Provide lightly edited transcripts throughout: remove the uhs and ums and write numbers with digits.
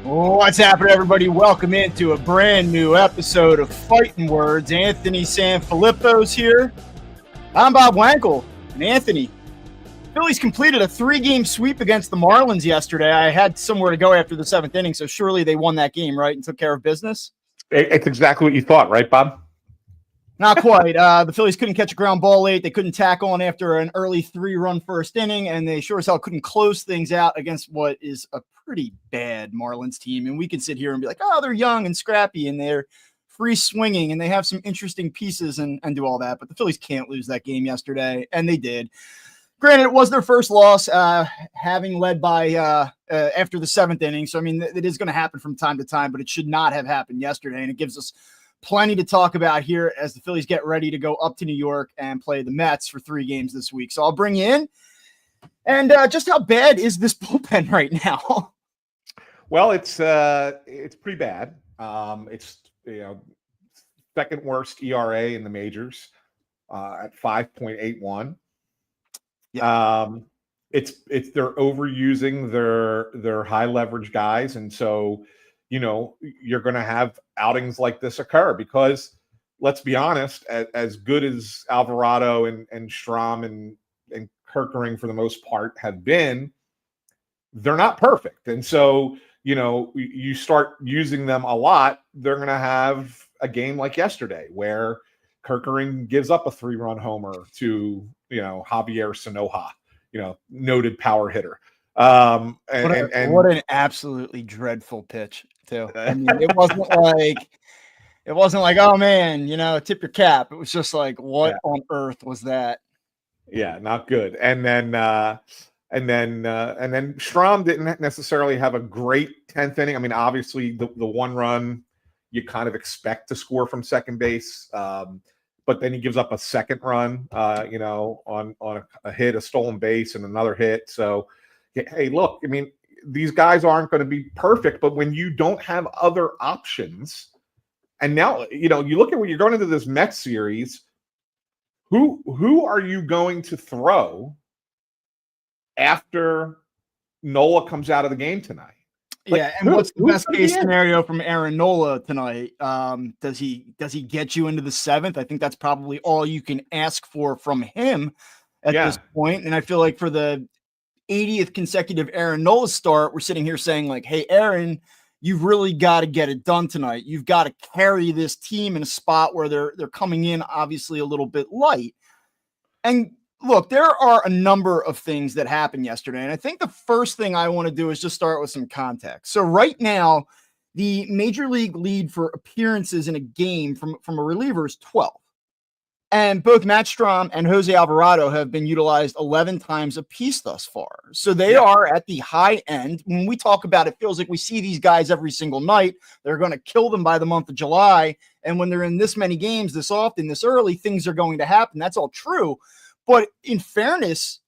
What's happening, everybody? Welcome into a brand new episode of Phightin Words. Anthony SanFilippo's here. I'm Bob Wankel. And Anthony, Phillies completed a 3-game sweep against the Marlins yesterday. I had somewhere to go after the 7th inning, so surely they won that game, right, and took care of business? It's exactly what you thought, right, Bob? Not quite. The Phillies couldn't catch a ground ball late. They couldn't tack on after an early 3-run first inning, and they sure as hell couldn't close things out against what is a pretty bad Marlins team. And we can sit here and be like, oh, they're young and scrappy, and they're free swinging, and they have some interesting pieces and do all that. But the Phillies can't lose that game yesterday, and they did. Granted, it was their first loss, having led by after the 7th inning. So, I mean, it is going to happen from time to time, but it should not have happened yesterday, and it gives us plenty to talk about here as the Phillies get ready to go up to New York and play the Mets for 3 games this week. So I'll bring you in. And just how bad is this bullpen right now? Well, it's pretty bad. It's second worst ERA in the majors at 5.81. Yeah. They're overusing their high leverage guys, and so you're going to have outings like this occur because, let's be honest, as good as Alvarado and Strom and Kerkering for the most part have been, they're not perfect. And so, you start using them a lot, they're going to have a game like yesterday where Kerkering gives up a 3-run homer to, Javier Sanoja, noted power hitter. What an absolutely dreadful pitch too. I mean, it wasn't like, oh man, tip your cap. It was just like, what on earth was that? Yeah, not good. And then Strom didn't necessarily have a great 10th inning. I mean, obviously the 1 run you kind of expect to score from second base, but then he gives up a 2nd run, on a hit, a stolen base, and another hit. So, hey, look, I mean, these guys aren't going to be perfect, but when you don't have other options, and now, you look at when you're going into this Mets series, who are you going to throw after Nola comes out of the game tonight? And what's the best case scenario from Aaron Nola tonight? Does he get you into the 7th? I think that's probably all you can ask for from him at this point. And I feel like for the 80th consecutive Aaron Nola start, we're sitting here saying like, hey, Aaron, you've really got to get it done tonight. You've got to carry this team in a spot where they're coming in obviously a little bit light. And look, there are a number of things that happened yesterday. And I think the first thing I want to do is just start with some context. So right now, the major league lead for appearances in a game from a reliever is 12. And both Matt Strom and Jose Alvarado have been utilized 11 times apiece thus far. So they are at the high end. When we talk about it, feels like we see these guys every single night. They're going to kill them by the month of July. And when they're in this many games, this often, this early, things are going to happen. That's all true. But in fairness,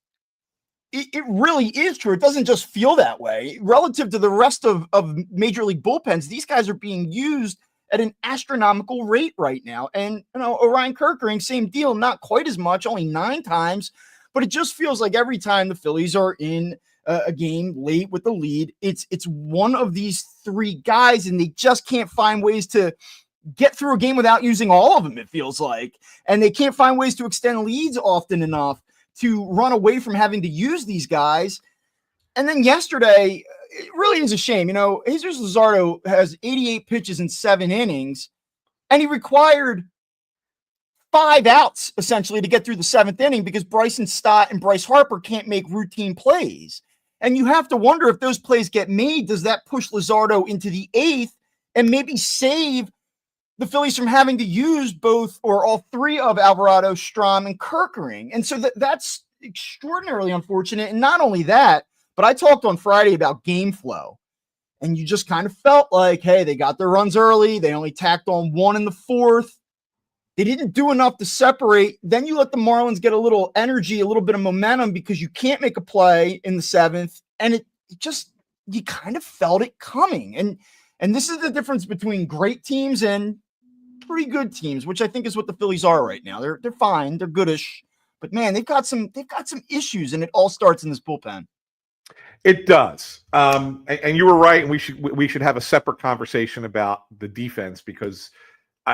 it really is true. It doesn't just feel that way. Relative to the rest of Major League bullpens, these guys are being used at an astronomical rate right now. And, Orion Kerkering, same deal, not quite as much, only 9 times. But it just feels like every time the Phillies are in a game late with the lead, it's one of these 3 guys, and they just can't find ways to get through a game without using all of them, it feels like. And they can't find ways to extend leads often enough to run away from having to use these guys. And then yesterday, it really is a shame. Jesus Luzardo has 88 pitches in 7 innings, and he required 5 outs essentially to get through the 7th inning because Bryson Stott and Bryce Harper can't make routine plays. And you have to wonder if those plays get made, does that push Luzardo into the 8th and maybe save the Phillies from having to use both or all 3 of Alvarado, Strom, and Kerkering? And so that's extraordinarily unfortunate. And not only that, but I talked on Friday about game flow, and you just kind of felt like, hey, they got their runs early. They only tacked on 1 in the 4th. They didn't do enough to separate. Then you let the Marlins get a little energy, a little bit of momentum because you can't make a play in the 7th. And it just, you kind of felt it coming. And this is the difference between great teams and pretty good teams, which I think is what the Phillies are right now. They're fine. They're goodish. But man, they've got some issues, and it all starts in this bullpen. It does. And you were right. And we should have a separate conversation about the defense because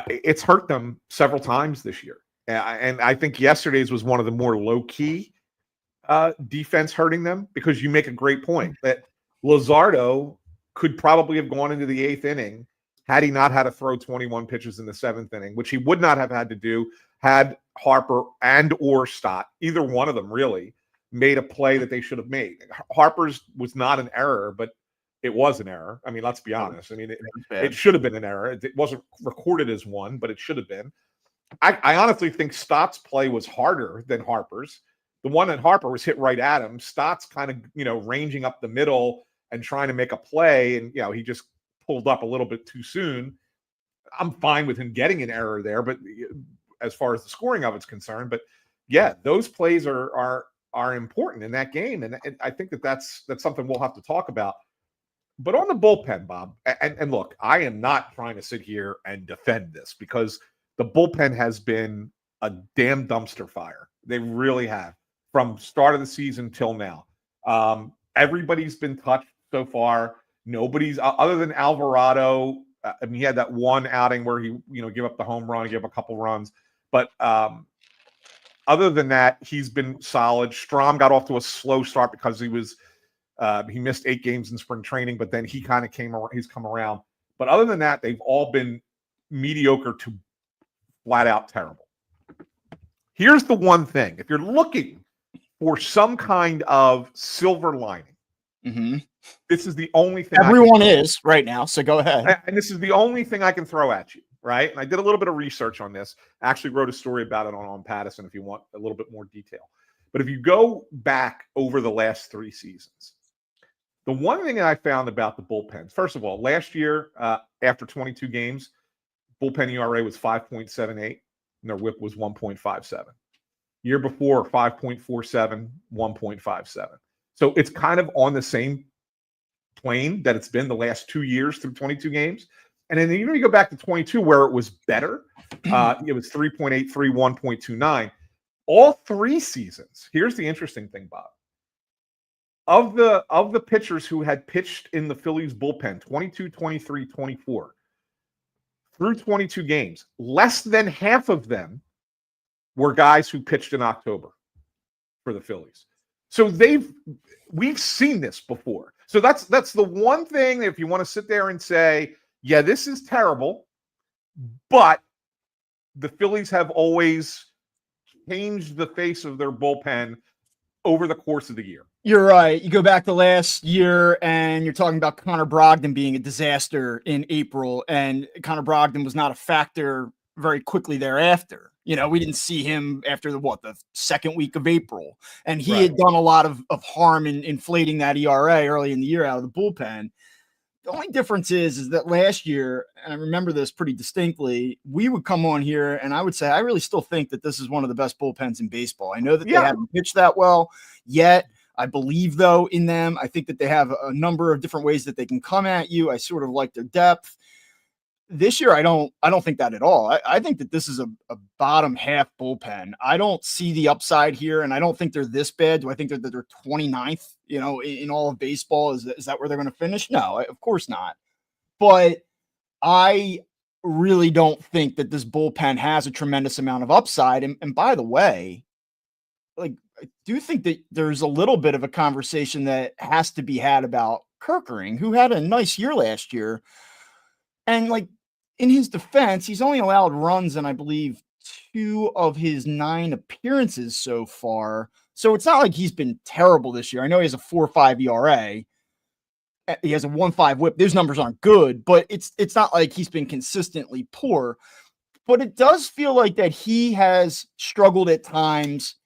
it's hurt them several times this year. And I think yesterday's was one of the more low key defense hurting them because you make a great point that Luzardo could probably have gone into the 8th inning had he not had to throw 21 pitches in the 7th inning, which he would not have had to do had Harper and or Stott, either one of them really, made a play that they should have made. Harper's was not an error, but it was an error. I mean, let's be honest. I mean, it should have been an error. It wasn't recorded as one, but it should have been. I honestly think Stott's play was harder than Harper's. The one that Harper was hit right at him. Stott's kind of, ranging up the middle and trying to make a play. And, he just pulled up a little bit too soon. I'm fine with him getting an error there, but as far as the scoring of it's concerned, but yeah, those plays are important in that game. And I think that's something we'll have to talk about. But on the bullpen, Bob, and look, I am not trying to sit here and defend this because the bullpen has been a damn dumpster fire. They really have from start of the season till now. Everybody's been touched so far. Nobody's other than Alvarado. I mean, he had that one outing where he, give up the home run, give up a couple runs. But other than that, he's been solid. Strahm got off to a slow start because he missed 8 games in spring training, but then he kind of he's come around. But other than that, they've all been mediocre to flat out terrible. Here's the one thing. If you're looking for some kind of silver lining, this is the only thing. Everyone is right now, so go ahead. And this is the only thing I can throw at you, right? And I did a little bit of research on this. I actually wrote a story about it on Patterson if you want a little bit more detail. But if you go back over the last 3 seasons, the one thing that I found about the bullpens, first of all, last year, after 22 games, bullpen ERA was 5.78, and their whip was 1.57. Year before, 5.47, 1.57. So it's kind of on the same plane that it's been the last 2 years through 22 games. And then even if you go back to 22 where it was better, it was 3.83, 1.29. All 3 seasons, here's the interesting thing, Bob. Of the pitchers who had pitched in the Phillies bullpen, 22, 23, 24, through 22 games, less than half of them were guys who pitched in October for the Phillies. So we've seen this before. So that's the one thing that if you want to sit there and say, yeah, this is terrible, but the Phillies have always changed the face of their bullpen over the course of the year. You're right. You go back to last year and you're talking about Connor Brogdon being a disaster in April, and Connor Brogdon was not a factor very quickly thereafter. We didn't see him after the second week of April, and he had done a lot of harm in inflating that ERA early in the year out of the bullpen. The only difference is that last year, and I remember this pretty distinctly, we would come on here and I would say, I really still think that this is one of the best bullpens in baseball. I know that they haven't pitched that well yet. I believe, though, in them. I think that they have a number of different ways that they can come at you. I sort of like their depth. This year, I don't think that at all. I think that this is a bottom half bullpen. I don't see the upside here, and I don't think they're this bad. Do I think that they're 29th, in all of baseball? Is that where they're going to finish? No, of course not. But I really don't think that this bullpen has a tremendous amount of upside. And by the way, I do think that there's a little bit of a conversation that has to be had about Kerkering, who had a nice year last year. And in his defense, he's only allowed runs in, I believe, 2 of his 9 appearances so far. So it's not like he's been terrible this year. I know he has a 4.5 ERA. He has a 1.5 whip. Those numbers aren't good, but it's not like he's been consistently poor. But it does feel like that he has struggled at times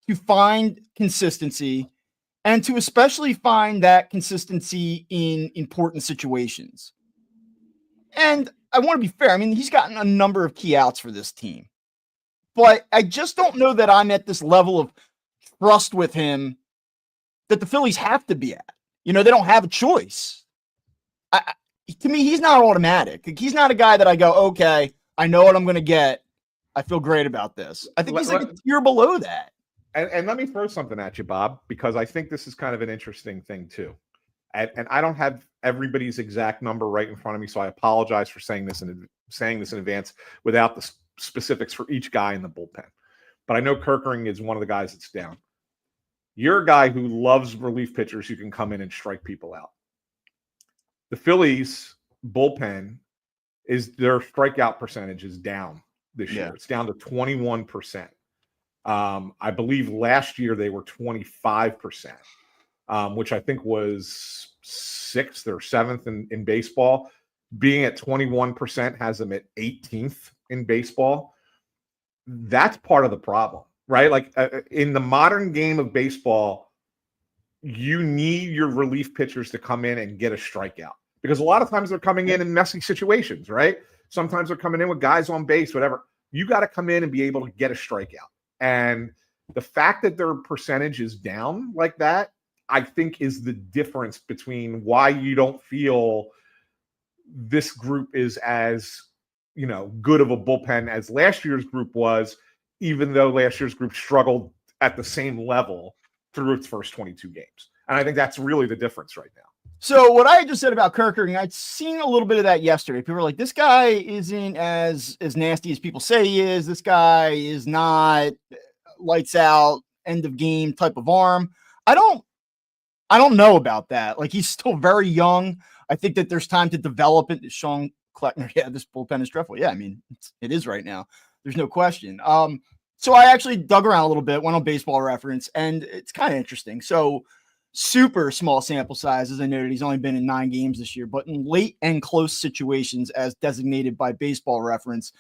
to find consistency and to especially find that consistency in important situations. And I want to be fair. I mean, he's gotten a number of key outs for this team, but I just don't know that I'm at this level of trust with him that the Phillies have to be at. They don't have a choice. To me, he's not automatic. He's not a guy that I go, okay, I know what I'm going to get. I feel great about this. I think he's like a tier below that. And let me throw something at you, Bob, because I think this is kind of an interesting thing too. And I don't have everybody's exact number right in front of me, so I apologize for saying this in advance without the specifics for each guy in the bullpen. But I know Kerkering is one of the guys that's down. You're a guy who loves relief pitchers who can come in and strike people out. The Phillies bullpen their strikeout percentage is down this year. It's down to 21%. I believe last year they were 25%, which I think was 6th or 7th in baseball. Being at 21% has them at 18th in baseball. That's part of the problem, right? Like in the modern game of baseball, you need your relief pitchers to come in and get a strikeout, because a lot of times they're coming in messy situations, right? Sometimes they're coming in with guys on base, whatever. You got to come in and be able to get a strikeout. And the fact that their percentage is down like that, I think, is the difference between why you don't feel this group is as, good of a bullpen as last year's group was, even though last year's group struggled at the same level through its first 22 games. And I think that's really the difference right now. So what I just said about Kerkering, I'd seen a little bit of that yesterday. People were like, this guy isn't as nasty as people say he is. This guy is not lights out, end of game type of arm. I don't know about that. Like, he's still very young. I think that there's time to develop it. Sean Kleckner, this bullpen is dreadful. Yeah, I mean, it is right now. There's no question. So I actually dug around a little bit, went on Baseball Reference, and it's kind of interesting. So super small sample size, as I noted, he's only been in 9 games this year, but in late and close situations as designated by Baseball Reference,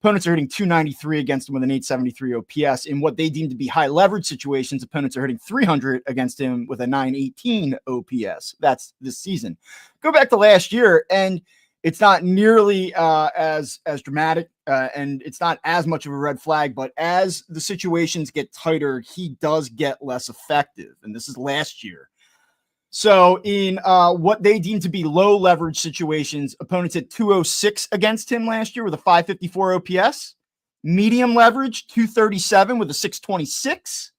opponents are hitting 293 against him with an 873 OPS. In what they deem to be high leverage situations, opponents are hitting 300 against him with a 918 OPS. That's this season. Go back to last year, and it's not nearly as dramatic, and it's not as much of a red flag, but as the situations get tighter, he does get less effective. And this is last year. So in what they deem to be low leverage situations, opponents hit 206 against him last year with a 554 OPS. Medium leverage, 237 with a 626.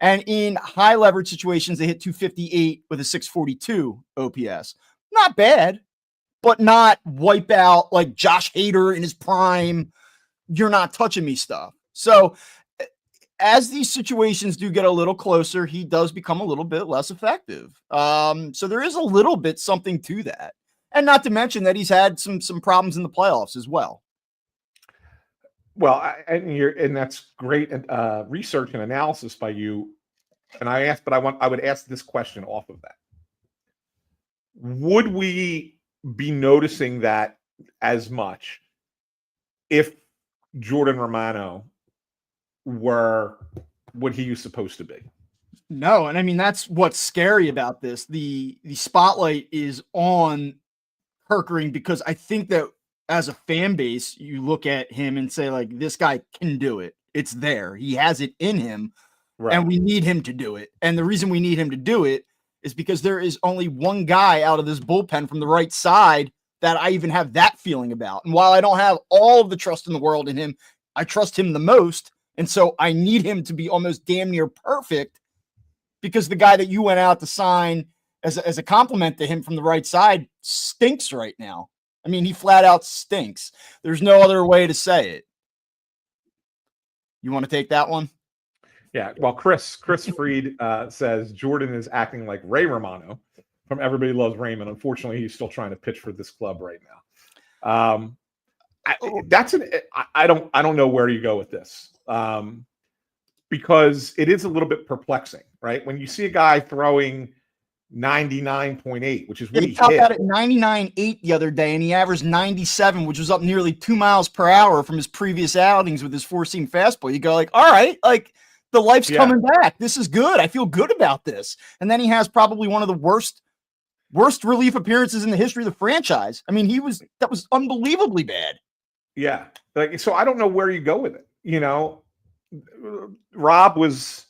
And in high leverage situations, they hit 258 with a 642 OPS. Not bad, but not wipe out like Josh Hader in his prime. You're not touching me stuff. So as these situations do get a little closer, he does become a little bit less effective. So there is a little bit something to that. And not to mention that he's had some problems in the playoffs as well. Well, and that's great research and analysis by you. And I would ask this question off of that. Would we be noticing that as much if Jordan Romano were what he was supposed to be? No, and I mean, that's what's scary about this. The spotlight is on Kerkering because I think that as a fan base, you look at him and say, like, this guy can do it. It's there. He has it in him, right, and we need him to do it. And the reason we need him to do it is because there is only one guy out of this bullpen from the right side that I even have that feeling about. And while I don't have all of the trust in the world in him, I trust him the most. And so I need him to be almost damn near perfect, because the guy that you went out to sign as a compliment to him from the right side stinks right now. I mean, he flat out stinks. There's no other way to say it. You want to take that one? Yeah. Well, Chris Freed says Jordan is acting like Ray Romano from Everybody Loves Raymond. Unfortunately, he's still trying to pitch for this club right now. I don't know where you go with this, because it is a little bit perplexing, right? When you see a guy throwing 99.8, which is what he topped hit out at 99.8 the other day, and he averaged 97, which was up nearly 2 miles per hour from his previous outings with his four-seam fastball. You go like, all right, like the life's coming back. This is good. I feel good about this. And then he has probably one of the worst relief appearances in the history of the franchise. I mean, that was unbelievably bad. Yeah. Like, so I don't know where you go with it. You know, Rob was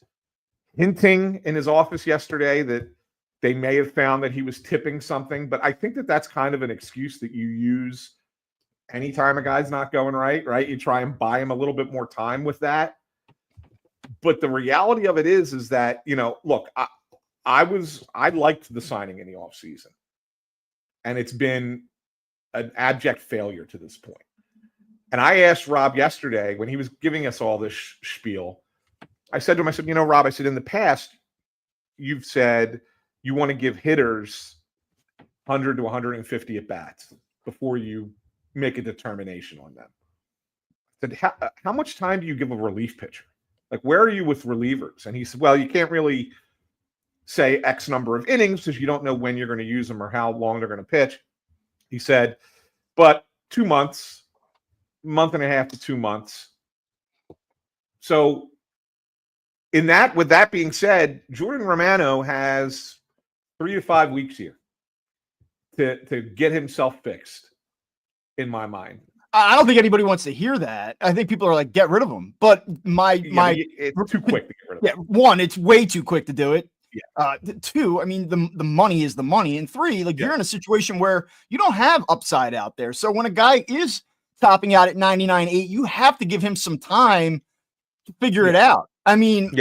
hinting in his office yesterday that they may have found that he was tipping something, but I think that that's kind of an excuse that you use anytime a guy's not going right? You try and buy him a little bit more time with that. But the reality of it is that, look, I liked the signing in the offseason, and it's been an abject failure to this point. And I asked Rob yesterday when he was giving us all this spiel, I said to him, Rob, I said, in the past, you've said you want to give hitters 100 to 150 at bats before you make a determination on them. I said, how much time do you give a relief pitcher? Like, where are you with relievers? And he said, well, you can't really say X number of innings because you don't know when you're going to use them or how long they're going to pitch. He said, but 2 months, month and a half to 2 months. So with that being said, Jordan Romano has 3 to 5 weeks here to get himself fixed, in my mind. I don't think anybody wants to hear that. I think people are like, get rid of him. But it's too quick to get rid of him. Yeah, one, it's way too quick to do it. Yeah. Two, I mean, the money is the money. And three, you're in a situation where you don't have upside out there. So when a guy is topping out at 99.8, you have to give him some time to figure it out. I mean,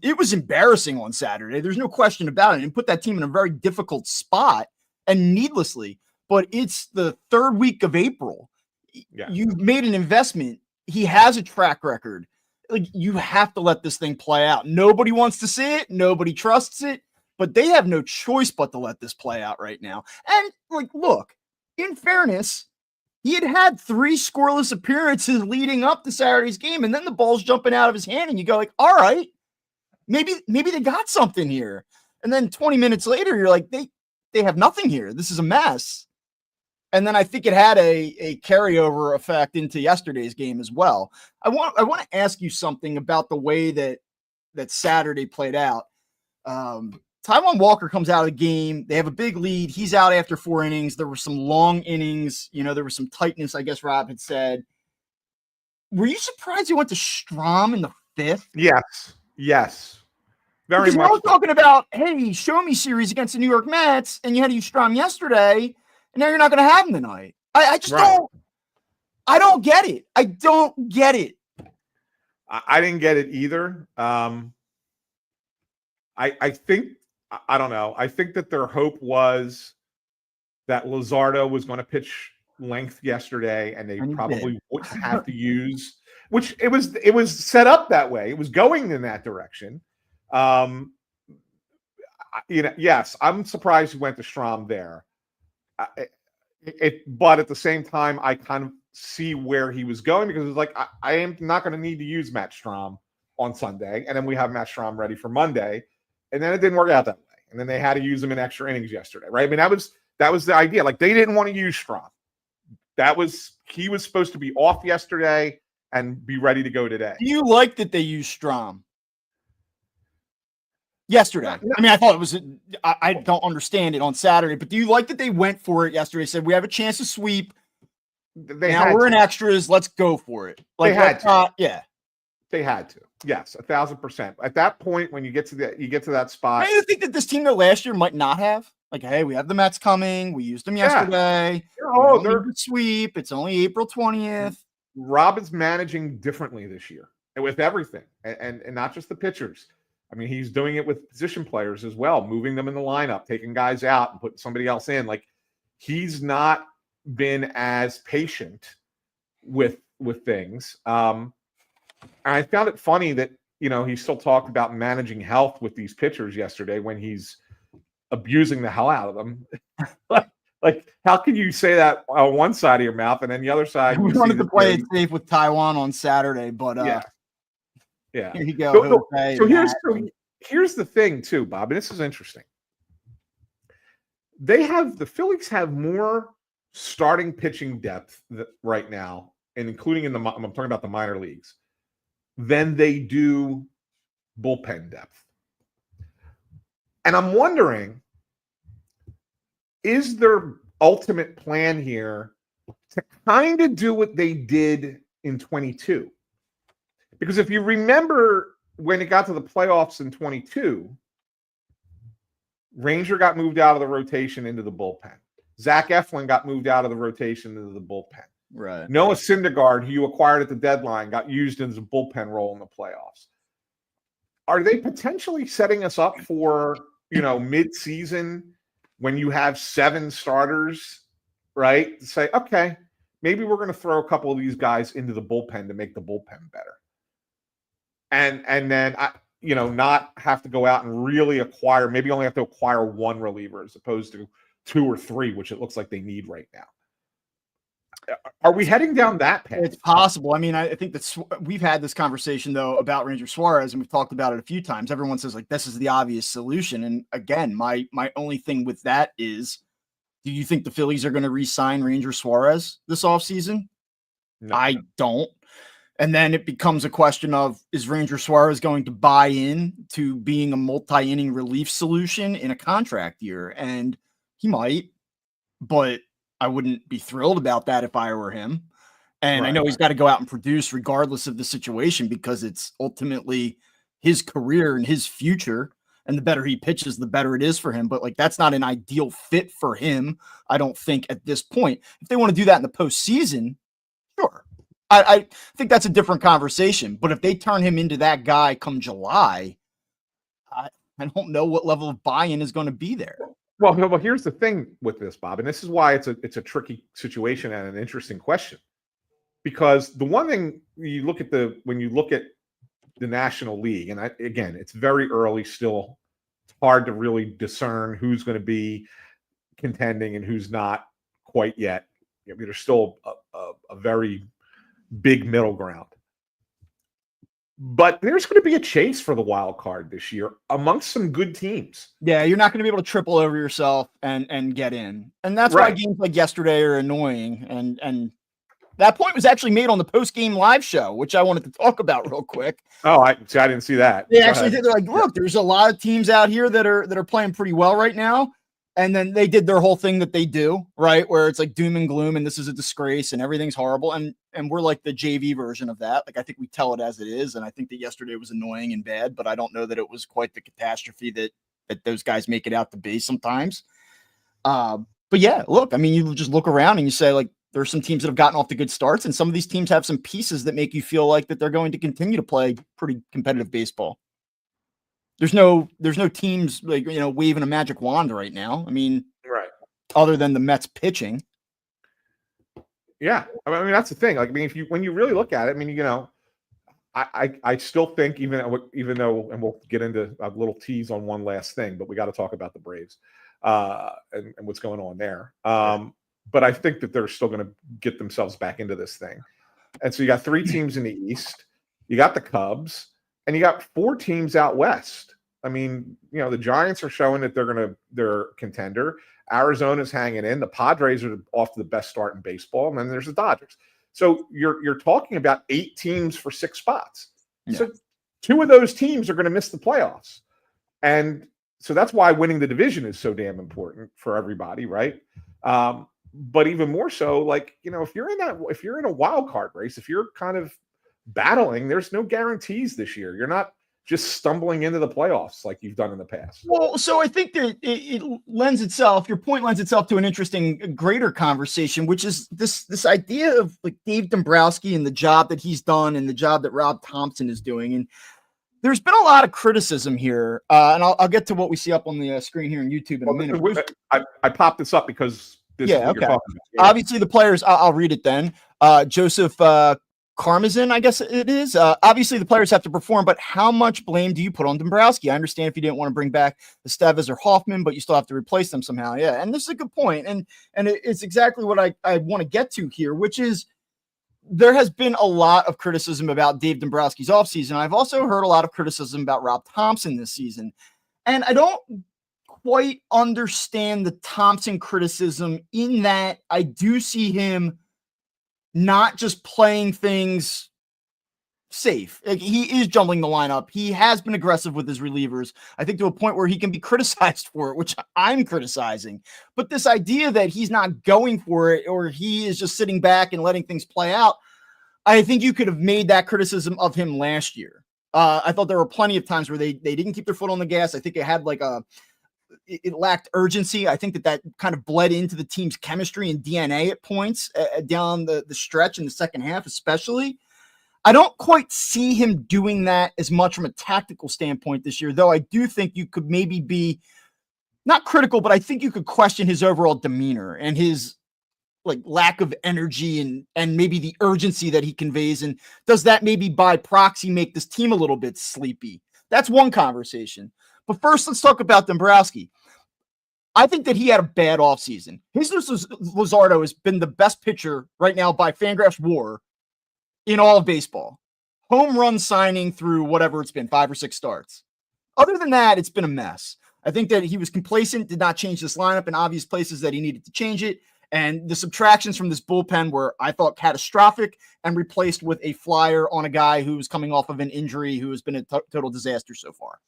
it was embarrassing on Saturday. There's no question about it. And put that team in a very difficult spot, and needlessly. But it's the third week of April. Yeah. You've made an investment. He has a track record. You have to let this thing play out. Nobody wants to see it. Nobody trusts it. But they have no choice but to let this play out right now. And look, in fairness, he had 3 scoreless appearances leading up to Saturday's game, and then the ball's jumping out of his hand, and you go all right, maybe they got something here. And then 20 minutes later, you're like, they have nothing here. This is a mess. And then I think it had a carryover effect into yesterday's game as well. I want to ask you something about the way that Saturday played out. Taijuan Walker comes out of the game. They have a big lead. He's out after 4 innings. There were some long innings. There was some tightness, I guess Rob had said. Were you surprised he went to Strahm in the 5th? Yes. Very much. I was talking about, hey, show me series against the New York Mets, and you had to use Strahm yesterday. And now you're not going to have him tonight. I just don't. I don't get it. I don't get it. I didn't get it either. I think, I don't know. I think that their hope was that Luzardo was going to pitch length yesterday, and they probably wouldn't have to use, which it was set up that way. It was going in that direction. Yes, I'm surprised he went to Strahm there. But at the same time, I kind of see where he was going, because it's like, I am not going to need to use Matt Strahm on Sunday, and then we have Matt Strahm ready for Monday, and then it didn't work out that way, and then they had to use him in extra innings yesterday, right? I mean, that was the idea. They didn't want to use Strahm. He was supposed to be off yesterday and be ready to go today. Do you like that they used Strahm yesterday? I mean, I thought it was, I don't understand it on Saturday, but do you like that they went for it yesterday? Said, we have a chance to sweep. Now we're in extras. Let's go for it. They had to. Yeah. They had to. Yes, 1,000%. At that point, when you get to that spot. I you think that this team that last year might not have? Hey, we have the Mets coming. We used them yesterday. They're sweep. It's only April 20th. Rob is managing differently this year with everything, and not just the pitchers. I mean, he's doing it with position players as well, moving them in the lineup, taking guys out and putting somebody else in. He's not been as patient with things. And I found it funny that, he still talked about managing health with these pitchers yesterday when he's abusing the hell out of them. How can you say that on one side of your mouth, and then the other side? We wanted to play it safe with Taijuan on Saturday, but yeah. Here you go. So here's the thing too, Bob, and this is interesting. The Phillies have more starting pitching depth right now, and including I'm talking about the minor leagues, than they do bullpen depth. And I'm wondering, is their ultimate plan here to kind of do what they did in 22? Because if you remember when it got to the playoffs in 22, Ranger got moved out of the rotation into the bullpen. Zach Eflin got moved out of the rotation into the bullpen. Right. Noah Syndergaard, who you acquired at the deadline, got used as a bullpen role in the playoffs. are they potentially setting us up for, mid-season when you have 7 starters, right? To say, okay, maybe we're going to throw a couple of these guys into the bullpen to make the bullpen better. And then, not have to go out and really acquire, maybe only have to acquire 1 reliever as opposed to 2 or 3, which it looks like they need right now. Are we heading down that path? It's possible. I mean, I think that we've had this conversation, though, about Ranger Suarez, and we've talked about it a few times. Everyone says, like, this is the obvious solution. And again, my only thing with that is, do you think the Phillies are going to re-sign Ranger Suarez this offseason? No. I don't. And then it becomes a question of, is Ranger Suarez going to buy in to being a multi-inning relief solution in a contract year? And he might, but I wouldn't be thrilled about that if I were him. And right. I know he's got to go out and produce regardless of the situation because it's ultimately his career and his future. And the better he pitches, the better it is for him. But like, that's not an ideal fit for him, I don't think, at this point. If they want to do that in the postseason, sure. I think that's a different conversation. But if they turn him into that guy come July, I don't know what level of buy-in is going to be there. Well, here's the thing with this, Bob, and this is why it's a tricky situation and an interesting question. Because the one thing when you look at the National League, and again, it's very early still. It's hard to really discern who's going to be contending and who's not quite yet. I mean, there's still a very big middle ground. But there's going to be a chase for the wild card this year amongst some good teams. Yeah, you're not going to be able to triple over yourself and get in. And that's why games like yesterday are annoying. And that point was actually made on the post-game live show, which I wanted to talk about real quick. Oh, I didn't see that. They actually did. They're like, look, there's a lot of teams out here that are playing pretty well right now. And then they did their whole thing that they do, right? Where it's like doom and gloom and this is a disgrace and everything's horrible. And we're like the JV version of that. Like, I think we tell it as it is. And I think that yesterday was annoying and bad, but I don't know that it was quite the catastrophe that those guys make it out to be sometimes. But yeah, look, I mean, you just look around and you say, like, there's some teams that have gotten off to good starts and some of these teams have some pieces that make you feel like that they're going to continue to play pretty competitive baseball. There's no teams like, waving a magic wand right now. I mean, right. Other than the Mets pitching. Yeah. I mean, that's the thing. Like, I mean, when you really look at it, I mean, I still think even though, and we'll get into a little tease on one last thing, but we got to talk about the Braves and what's going on there. But I think that they're still going to get themselves back into this thing. And so you got 3 teams in the East, you got the Cubs, and you got 4 teams out West. I mean, the Giants are showing that they're a contender. Arizona's hanging in. The Padres are off to the best start in baseball. And then there's the Dodgers. So you're talking about 8 teams for 6 spots. Yeah. So 2 of those teams are going to miss the playoffs. And so that's why winning the division is so damn important for everybody, right? But even more so, like, if you're in a wild card race, if you're kind of battling, there's no guarantees this year. You're not just stumbling into the playoffs like you've done in the past. Well, so I think that it lends itself, your point lends itself to an interesting, greater conversation, which is this idea of like Dave Dombrowski and the job that he's done and the job that Rob Thompson is doing. And there's been a lot of criticism here. And I'll get to what we see up on the screen here on YouTube in a minute. I popped this up because this is what you're talking about. Yeah. Obviously the players, I'll read it then. Joseph Karmazin, I guess it is. Obviously, the players have to perform, but how much blame do you put on Dombrowski? I understand if you didn't want to bring back Estevez or Hoffman, but you still have to replace them somehow. Yeah, and this is a good point. And it's exactly what I want to get to here, which is there has been a lot of criticism about Dave Dombrowski's offseason. I've also heard a lot of criticism about Rob Thompson this season. And I don't quite understand the Thompson criticism in that I do see him not just playing things safe. Like, he is jumbling the lineup. He has been aggressive with his relievers, I think, to a point where he can be criticized for it, which I'm criticizing. But this idea that he's not going for it or he is just sitting back and letting things play out, I think you could have made that criticism of him last year. I thought there were plenty of times where they didn't keep their foot on the gas. I think it had it lacked urgency. I think that kind of bled into the team's chemistry and DNA at points down the stretch in the second half, especially. I don't quite see him doing that as much from a tactical standpoint this year, though I do think you could maybe be not critical, but I think you could question his overall demeanor and his like lack of energy and maybe the urgency that he conveys. And does that maybe by proxy make this team a little bit sleepy? That's one conversation. But first, let's talk about Dombrowski. I think that he had a bad offseason. Jesus Luzardo has been the best pitcher right now by Fangraphs WAR in all of baseball. Home run signing through whatever it's been, 5 or 6 starts. Other than that, it's been a mess. I think that he was complacent, did not change this lineup in obvious places that he needed to change it. And the subtractions from this bullpen were, I thought, catastrophic and replaced with a flyer on a guy who's coming off of an injury who has been a total disaster so far.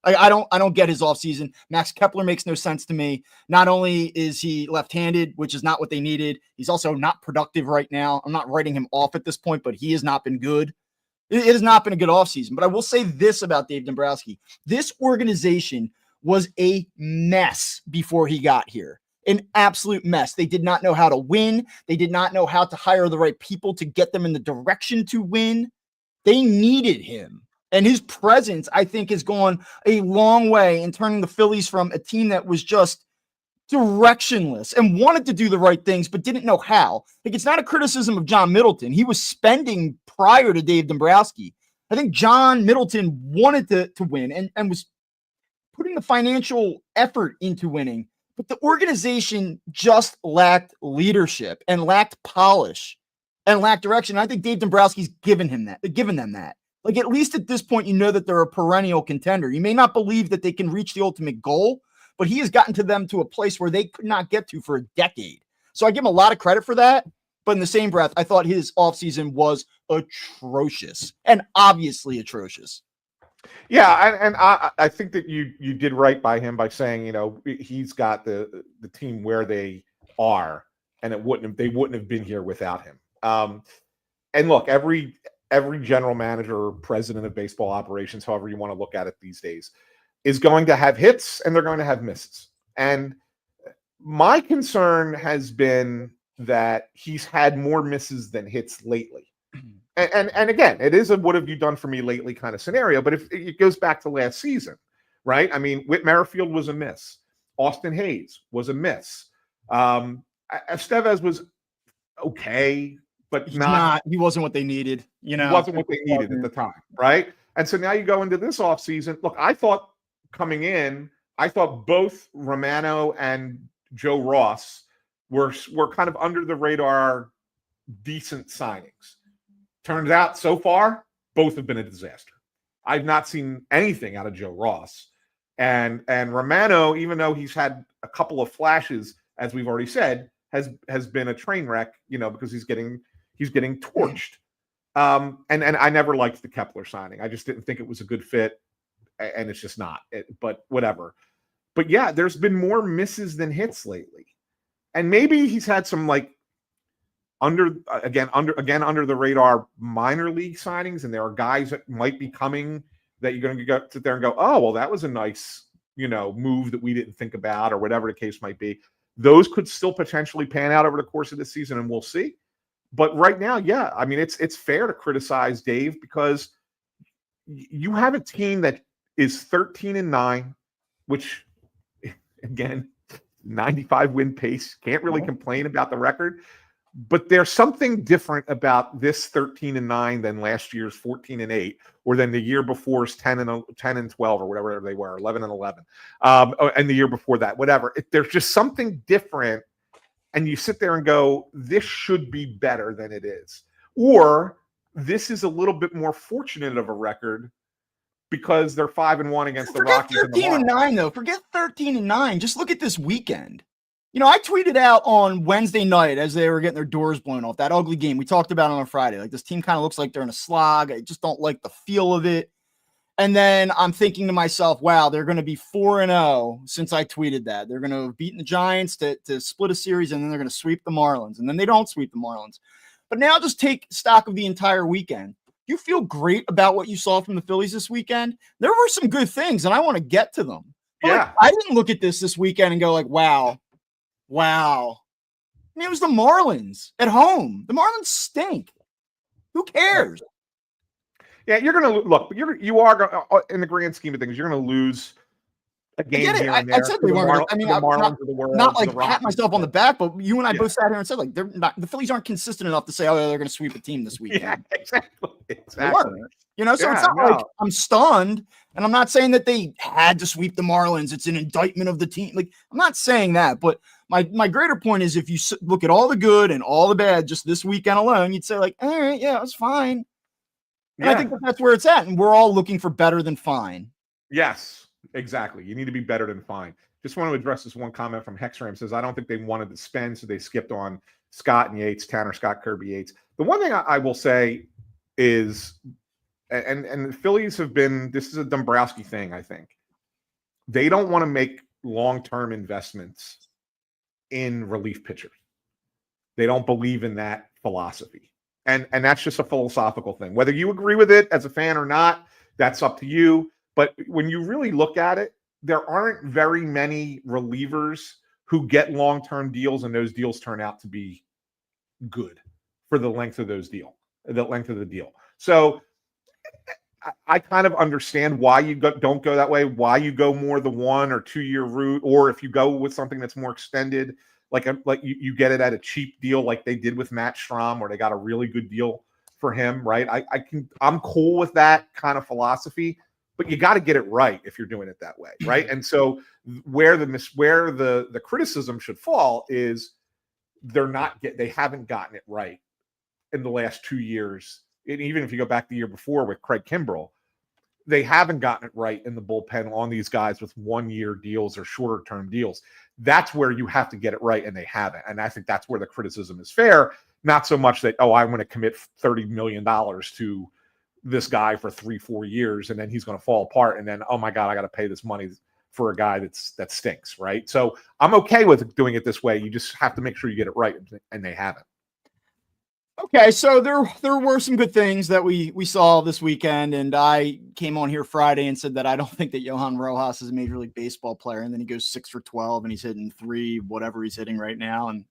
I don't get his offseason. Max Kepler makes no sense to me. Not only is he left-handed, which is not what they needed, he's also not productive right now. I'm not writing him off at this point, but he has not been good. It has not been a good offseason. But I will say this about Dave Dombrowski. This organization was a mess before he got here. An absolute mess. They did not know how to win. They did not know how to hire the right people to get them in the direction to win. They needed him. And his presence, I think, has gone a long way in turning the Phillies from a team that was just directionless and wanted to do the right things, but didn't know how. Like, it's not a criticism of John Middleton. He was spending prior to Dave Dombrowski. I think John Middleton wanted to win and was putting the financial effort into winning. But the organization just lacked leadership and lacked polish and lacked direction. I think Dave Dombrowski's given them that. Like, at least at this point, you know that they're a perennial contender. You may not believe that they can reach the ultimate goal, but he has gotten to them to a place where they could not get to for a decade. So I give him a lot of credit for that. But in the same breath, I thought his offseason was atrocious and obviously atrocious. Yeah, and I think that you did right by him by saying, he's got the team where they are, and they wouldn't have been here without him. And look, every general manager or president of baseball operations, however you want to look at it these days, is going to have hits and they're going to have misses. And my concern has been that he's had more misses than hits lately. And again, it is a what have you done for me lately kind of scenario, but if it goes back to last season, right? I mean, Whit Merrifield was a miss. Austin Hayes was a miss. Estevez was okay, but he wasn't what they needed. He wasn't what they needed at the time, right? And so now you go into this offseason. Look, I thought coming in, both Romano and Joe Ross were kind of under the radar, decent signings. Turns out so far, both have been a disaster. I've not seen anything out of Joe Ross. And Romano, even though he's had a couple of flashes, as we've already said, has been a train wreck, because he's getting torched. And I never liked the Kepler signing. I just didn't think it was a good fit, and it's just not. But whatever. But yeah, there's been more misses than hits lately. And maybe he's had some under the radar minor league signings, and there are guys that might be coming that you're going to sit there and go, oh, well, that was a nice, move that we didn't think about, or whatever the case might be. Those could still potentially pan out over the course of the season, and we'll see. But right now, yeah, I mean, it's fair to criticize Dave because you have a team that is 13-9, which, again, 95 win pace. Can't really complain about the record. But there's something different about this 13-9 than last year's 14-8, or than the year before's 10-12, or whatever they were, 11-11, and the year before that, whatever. There's just something different, and you sit there and go, "This should be better than it is," or this is a little bit more fortunate of a record because they're 5-1 against the Rockies. Forget 13-9 though. Forget 13-9. Just look at this weekend. I tweeted out on Wednesday night as they were getting their doors blown off, that ugly game. We talked about it on Friday. Like, this team kind of looks like they're in a slog. I just don't like the feel of it. And then I'm thinking to myself, wow, they're going to be 4-0 since I tweeted that. They're going to have beaten the Giants to split a series, and then they're going to sweep the Marlins. And then they don't sweep the Marlins. But now just take stock of the entire weekend. You feel great about what you saw from the Phillies this weekend? There were some good things, and I want to get to them. But yeah. I didn't look at this weekend and go like, wow. I mean, it was the Marlins at home. The Marlins stink. Who cares? Yeah, you're going to look. You are going in the grand scheme of things. You're going to lose a game here and there. I said they weren't. I mean, the Marlins of the world, not like pat myself on the back, but you and I both sat here and said like they're not. The Phillies aren't consistent enough to say, oh, they're going to sweep a team this weekend. Yeah, exactly. You know, so it's not like I'm stunned, and I'm not saying that they had to sweep the Marlins. It's an indictment of the team. Like I'm not saying that, but my greater point is if you look at all the good and all the bad just this weekend alone, you'd say like, all right, yeah, it was fine. And I think that's where it's at, and we're all looking for better than fine. Yes. Exactly. You need to be better than fine. Just want to address this one comment from Hexram. Says, I don't think they wanted to spend, so they skipped on Scott and Yates, Tanner Scott, Kirby Yates. The one thing I will say is, and the Phillies have been, this is a Dombrowski thing, I think. They don't want to make long-term investments in relief pitchers. They don't believe in that philosophy. And that's just a philosophical thing. Whether you agree with it as a fan or not, that's up to you. But when you really look at it, there aren't very many relievers who get long-term deals, and those deals turn out to be good for the length of the deal. So I kind of understand why you don't go that way, why you go more the 1 or 2 year route, or if you go with something that's more extended, like you get it at a cheap deal, like they did with Matt Strahm, where they got a really good deal for him, right? I'm cool with that kind of philosophy. But you got to get it right if you're doing it that way, right? And so where the criticism should fall is they haven't gotten it right in the last 2 years. And even if you go back the year before with Craig Kimbrell, they haven't gotten it right in the bullpen on these guys with 1 year deals or shorter term deals. That's where you have to get it right, and they haven't. And I think that's where the criticism is fair. Not so much that, I'm going to commit $30 million to this guy for 3-4 years, and then he's going to fall apart. And then, oh my God, I got to pay this money for a guy that stinks. Right. So I'm okay with doing it this way. You just have to make sure you get it right. And they haven't. Okay. So there were some good things that we saw this weekend. And I came on here Friday and said that I don't think that Johan Rojas is a Major League Baseball player. And then he goes 6 for 12 and he's hitting 3, whatever he's hitting right now. And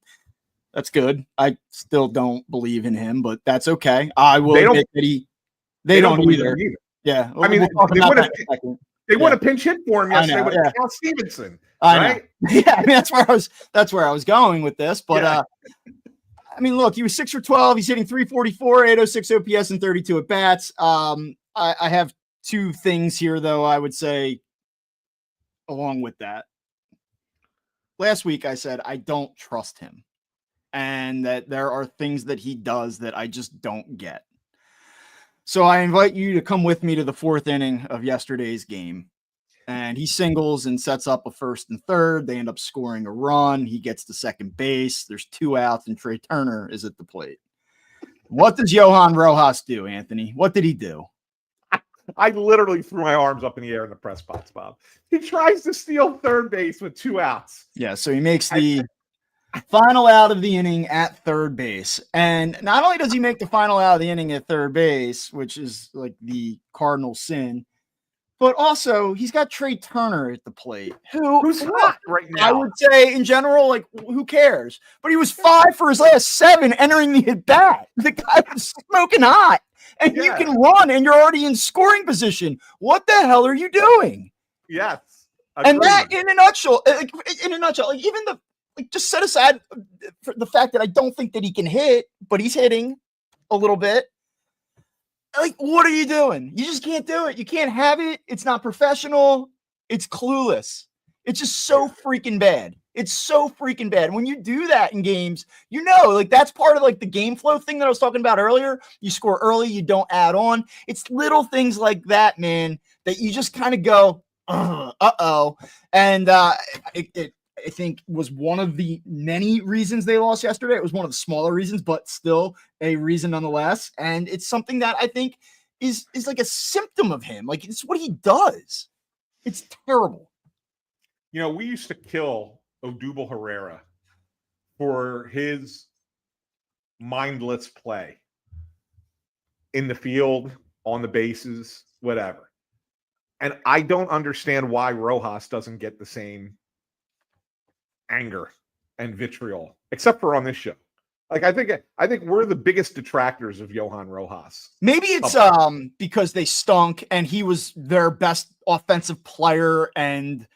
that's good. I still don't believe in him, but that's okay. I will admit that They don't either. Yeah. I mean, they want to pinch hit for him yesterday with Cal Stevenson. Right? Yeah. I mean, that's where I was going with this. But I mean, look, he was 6 for 12. He's hitting 344, 806 OPS, and 32 at bats. I have 2 things here, though, I would say, along with that. Last week, I said I don't trust him, and that there are things that he does that I just don't get. So I invite you to come with me to the 4th inning of yesterday's game. And he singles and sets up a first and third. They end up scoring a run. He gets to second base. There's 2 outs, and Trey Turner is at the plate. What does Johan Rojas do, Anthony? What did he do? I literally threw my arms up in the air in the press box, Bob. He tries to steal third base with 2 outs. Yeah, so he makes the final out of the inning at third base. And not only does he make the final out of the inning at third base, which is like the cardinal sin, but also he's got Trey Turner at the plate, who's hot right now. I would say in general, like, who cares? But he was 5 for his last 7 entering the at bat. The guy was smoking hot, and you can run, and you're already in scoring position. What the hell are you doing? Yes. And that, in a nutshell, like even the, like, just set aside for the fact that I don't think that he can hit, but he's hitting a little bit. Like, what are you doing? You just can't do it. You can't have it. It's not professional. It's clueless. It's just so freaking bad. It's so freaking bad. When you do that in games, like that's part of like the game flow thing that I was talking about earlier. You score early, you don't add on. It's little things like that, man, that you just kind of go, uh-oh. And I think was one of the many reasons they lost yesterday. It was one of the smaller reasons, but still a reason nonetheless. And it's something that I think is like a symptom of him. Like, it's what he does. It's terrible. We used to kill Odubel Herrera for his mindless play in the field, on the bases, whatever. And I don't understand why Rojas doesn't get the same anger and vitriol, except for on this show. Like I think we're the biggest detractors of Johan Rojas. Maybe it's because they stunk and he was their best offensive player, and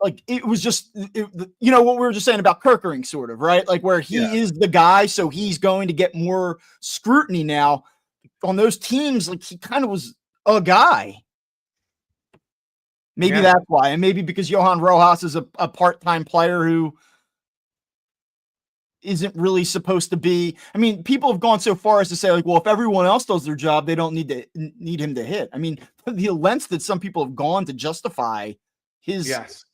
like it was just what we were just saying about Kerkering, sort of, right? Like where he is the guy, so he's going to get more scrutiny now on those teams. Like he kind of was a guy. Maybe that's why, and maybe because Johan Rojas is a part-time player who isn't really supposed to be. I mean, people have gone so far as to say, like, well, if everyone else does their job, they don't need him to hit. I mean, the lengths that some people have gone to justify his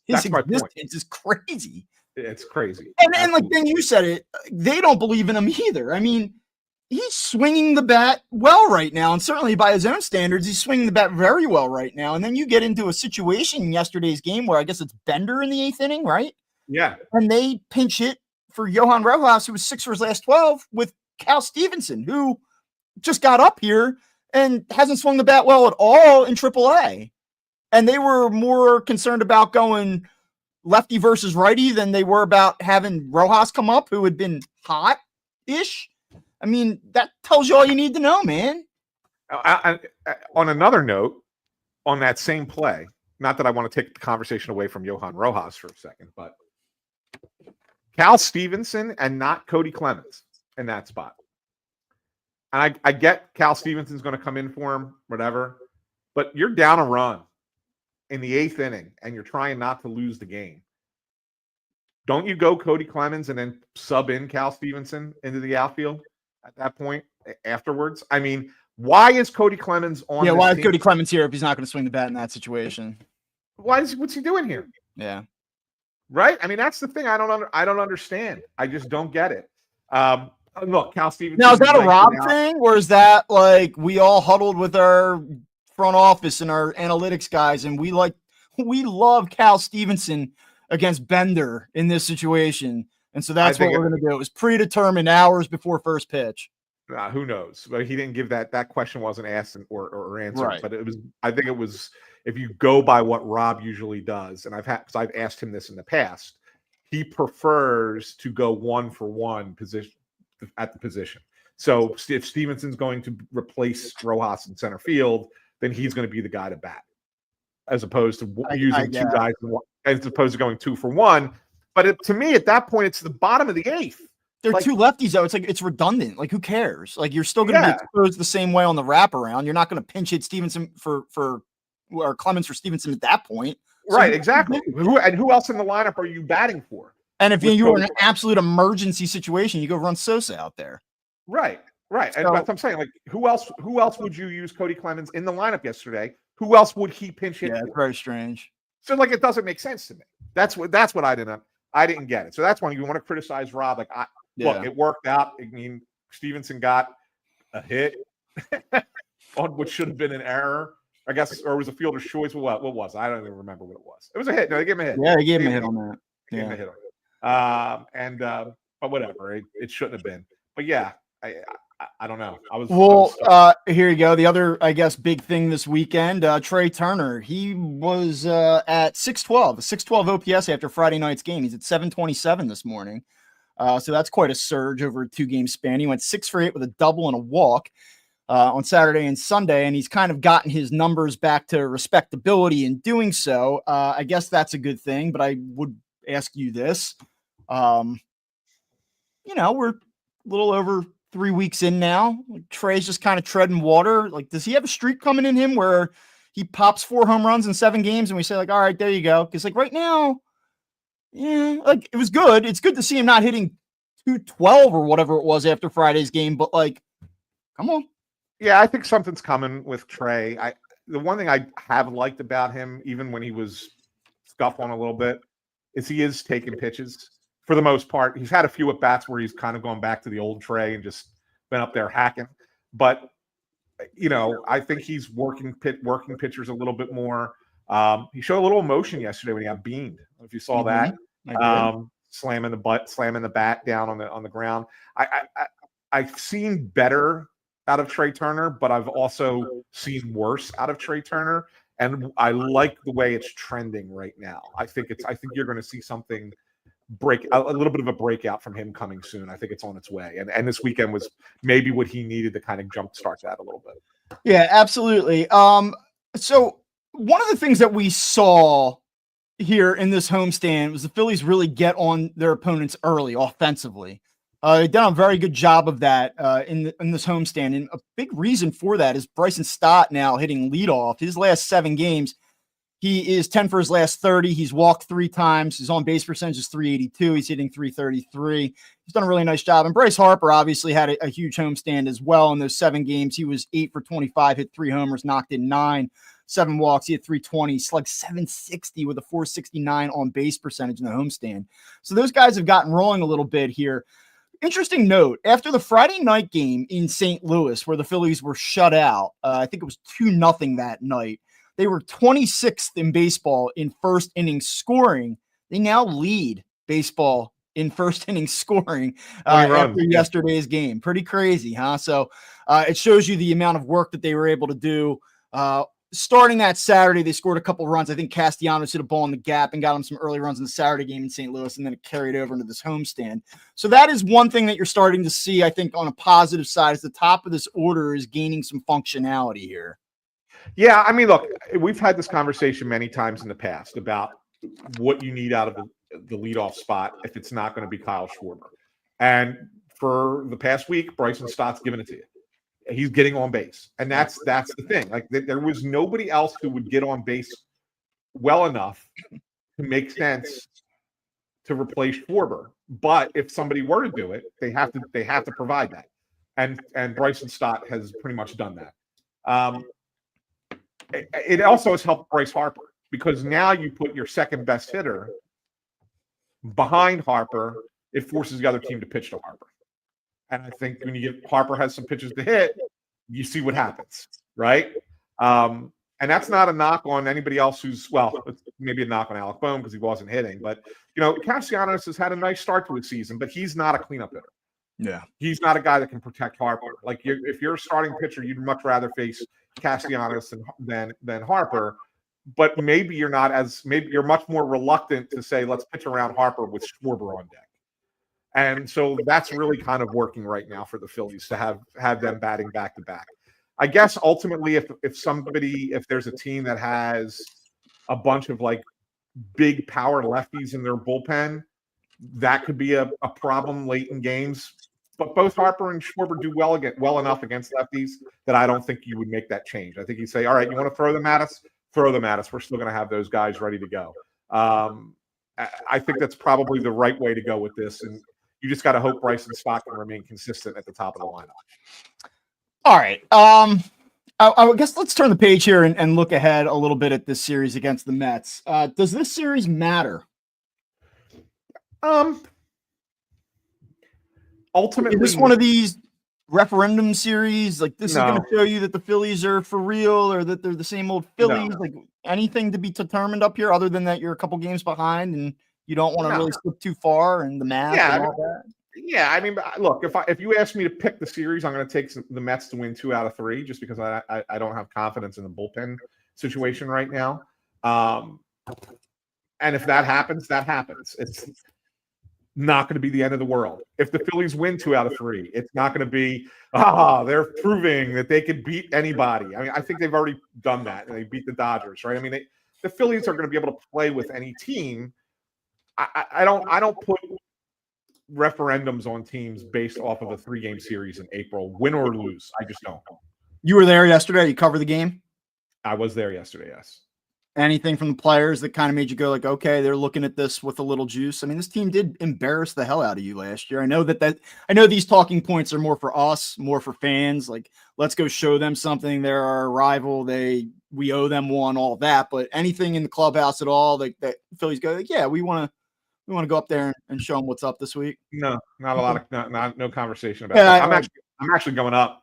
existence is crazy. It's crazy. And like then you said it, they don't believe in him either. I mean, he's swinging the bat well right now, and certainly by his own standards, he's swinging the bat very well right now. And then you get into a situation in yesterday's game where I guess it's Bender in the 8th inning, right? Yeah. And they pinch hit for Johan Rojas, who was 6 for his last 12, with Cal Stevenson, who just got up here and hasn't swung the bat well at all in AAA. And they were more concerned about going lefty versus righty than they were about having Rojas come up, who had been hot-ish. I mean, that tells you all you need to know, man. On another note, on that same play, not that I want to take the conversation away from Johan Rojas for a second, but Cal Stevenson and not Cody Clemens in that spot. And I get Cal Stevenson's going to come in for him, whatever, but you're down a run in the 8th inning and you're trying not to lose the game. Don't you go Cody Clemens and then sub in Cal Stevenson into the outfield at that point afterwards? I mean, why is Cody Clemens on? Yeah, why is Cody Clemens here if he's not going to swing the bat in that situation? What's he doing here? Yeah. Right? I mean, that's the thing I don't understand. I just don't get it. Look, Cal Stevenson. Now, is that a Rob thing, or is that like we all huddled with our front office and our analytics guys, and we love Cal Stevenson against Bender in this situation, and so that's what we're going to do. It was predetermined hours before first pitch. Who knows? But he didn't give that question wasn't asked or answered. Right. But I think it was. If you go by what Rob usually does, and I've asked him this in the past, he prefers to go 1-for-1 position at the position. So if Stevenson's going to replace Rojas in center field, then he's going to be the guy to bat, as opposed to using two guys, as opposed to going 2-for-1. But to me, at that point, it's the bottom of the 8th. They're two lefties, though. It's like it's redundant. Like, who cares? Like, you're still going to be exposed the same way on the wraparound. You're not going to pinch hit Stevenson or Clemens for Stevenson at that point. So right, exactly. Who else in the lineup are you batting for? And if you were in an absolute emergency situation, you go run Sosa out there. Right. So, and that's what I'm saying. Like, who else would you use Cody Clemens in the lineup yesterday? Who else would he pinch hit? Yeah, it's very strange. So, like, it doesn't make sense to me. That's what I didn't get it. So that's when you want to criticize Rob. Like, look, it worked out. I mean, Stevenson got a hit on what should have been an error, I guess, or it was a fielder's choice. What was it? I don't even remember what it was. It was a hit. No, they gave him a hit. Yeah, they gave him a hit on that. They gave him a hit on it. But whatever. It shouldn't have been. But yeah, I don't know. Here you go. The other, I guess, big thing this weekend, Trey Turner. He was at 612, a 612 OPS after Friday night's game. He's at 727 this morning. So that's quite a surge over a 2-game span. He went 6 for 8 with a double and a walk on Saturday and Sunday, and he's kind of gotten his numbers back to respectability in doing so. I guess that's a good thing, but I would ask you this. We're a little over 3 weeks in now. Like, Trey's just kind of treading water. Like, does he have a streak coming in him where he pops 4 home runs in 7 games and we say, like, all right, there you go? Because, like, right now, like, it was good. It's good to see him not hitting 212 or whatever it was after Friday's game, but, like, come on. Yeah, I think something's coming with Trey. The one thing I have liked about him, even when he was scuffling a little bit, is he is taking pitches. For the most part, he's had a few at bats where he's kind of gone back to the old Trey and just been up there hacking. But I think he's working pitchers a little bit more. He showed a little emotion yesterday when he got beamed. If you saw that, slamming the bat down on the ground. I've seen better out of Trey Turner, but I've also seen worse out of Trey Turner, and I like the way it's trending right now. I think you're going to see something a little bit of a breakout from him coming soon. I think it's on its way, and this weekend was maybe what he needed to kind of jumpstart that a little bit. Yeah, absolutely. So one of the things that we saw here in this homestand was the Phillies really get on their opponents early offensively. They've done a very good job of that in this homestand, and a big reason for that is Bryson Stott now hitting leadoff. His last 7 games, he is 10 for his last 30. He's walked 3 times. His on-base percentage is .382. He's hitting .333. He's done a really nice job. And Bryce Harper obviously had a huge homestand as well in those 7 games. He was 8 for 25, hit 3 homers, knocked in 9, 7 walks. He had .320, slugged .760 with a .469 on-base percentage in the homestand. So those guys have gotten rolling a little bit here. Interesting note, after the Friday night game in St. Louis, where the Phillies were shut out, I think it was 2-0 that night. They were 26th in baseball in first inning scoring. They now lead baseball in first inning scoring after yesterday's game. Pretty crazy, huh? So it shows you the amount of work that they were able to do. Starting that Saturday, they scored a couple runs. I think Castellanos hit a ball in the gap and got them some early runs in the Saturday game in St. Louis, and then it carried over into this homestand. So that is one thing that you're starting to see, I think, on a positive side, is the top of this order is gaining some functionality here. Yeah, I mean, look, we've had this conversation many times in the past about what you need out of the leadoff spot if it's not going to be Kyle Schwarber. And for the past week, Bryson Stott's given it to you. He's getting on base. And that's the thing. Like, there was nobody else who would get on base well enough to make sense to replace Schwarber. But if somebody were to do it, they have to provide that. And Bryson Stott has pretty much done that. It also has helped Bryce Harper, because now you put your second best hitter behind Harper. It forces the other team to pitch to Harper. And I think when you get Harper has some pitches to hit, you see what happens, right? And that's not a knock on anybody else who's, well, it's maybe a knock on Alec Bohm because he wasn't hitting. But, Castellanos has had a nice start to his season, but he's not a cleanup hitter. Yeah. He's not a guy that can protect Harper. Like, if you're a starting pitcher, you'd much rather face Castellanos than Harper. But maybe you're much more reluctant to say, let's pitch around Harper with Schwarber on deck. And so that's really kind of working right now for the Phillies to have them batting back to back. I guess ultimately, if there's a team that has a bunch of like big power lefties in their bullpen, that could be a problem late in games. But both Harper and Schwarber do well enough against lefties that I don't think you would make that change. I think you'd say, all right, you want to throw them at us? Throw them at us. We're still going to have those guys ready to go. I think that's probably the right way to go with this. And you just got to hope Bryson Stott can remain consistent at the top of the lineup. All right. I guess let's turn the page here and look ahead a little bit at this series against the Mets. Does this series matter? Ultimately, is this one of these referendum series? Like, this is going to show you that the Phillies are for real, or that they're the same old Phillies? Like, anything to be determined up here other than that you're a couple games behind and you don't want to really slip too far in the math and all that? Yeah, I mean, look, if you ask me to pick the series, I'm going to take the Mets to win 2 out of 3, just because I don't have confidence in the bullpen situation right now. And if that happens, that happens. It's not going to be the end of the world. If the Phillies win 2 out of 3, it's not going to be, they're proving that they could beat anybody. I mean, I think they've already done that, and they beat the Dodgers, right? I mean, the Phillies are going to be able to play with any team. I don't put referendums on teams based off of a 3-game series in April, win or lose. I just don't. You were there yesterday. You covered the game? I was there yesterday, yes. Anything from the players that kind of made you go like, okay, they're looking at this with a little juice? I mean, this team did embarrass the hell out of you last year. I know these talking points are more for us, more for fans. Like, let's go show them something. They're our rival. We owe them one, all that. But anything in the clubhouse at all that Phillies go, like, yeah, we want to go up there and show them what's up this week? No, not a lot of no conversation about that. I'm actually going up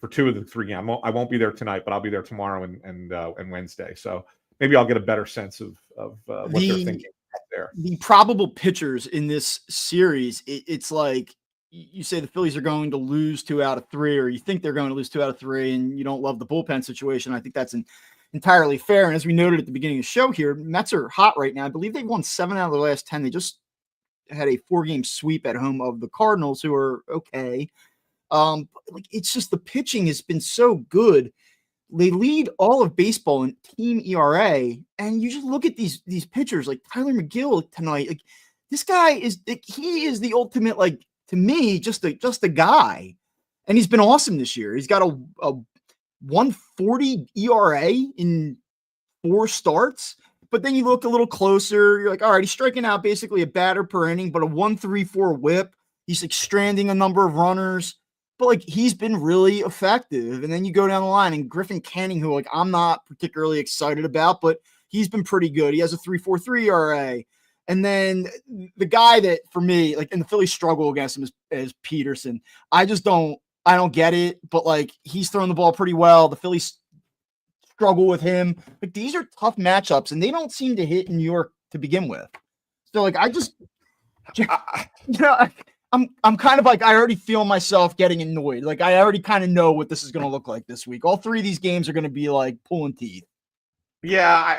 for 2 of the 3 games. I won't be there tonight, but I'll be there tomorrow and Wednesday. So maybe I'll get a better sense of what they're thinking up there. The probable pitchers in this series, it's like you say the Phillies are going to lose 2 out of 3, or you think they're going to lose 2 out of 3, and you don't love the bullpen situation. I think that's an entirely fair. And as we noted at the beginning of the show here, Mets are hot right now. I believe they've won 7 out of their last 10. They just had a 4-game sweep at home of the Cardinals, who are okay. Like, it's just the pitching has been so good. They lead all of baseball in team ERA, and you just look at these pitchers like Tyler McGill tonight. Like, this guy is he is the ultimate, like, to me, just a guy, and he's been awesome this year. He's got a 1.40 ERA in 4 starts. But then you look a little closer, you're like, all right, he's striking out basically a batter per inning, but a 1.34 whip. He's like stranding a number of runners, but like he's been really effective. And then you go down the line, and Griffin Canning, who like I'm not particularly excited about, but he's been pretty good. He has a 3.43 ERA. And then the guy that for me, like, and the Phillies struggle against him is Peterson. I don't get it, but like he's throwing the ball pretty well. The Phillies struggle with him. Like, these are tough matchups, and they don't seem to hit in New York to begin with. So like, I'm kind of like, I already feel myself getting annoyed. Like, I already kind of know what this is going to look like this week. All 3 of these games are going to be like pulling teeth. Yeah,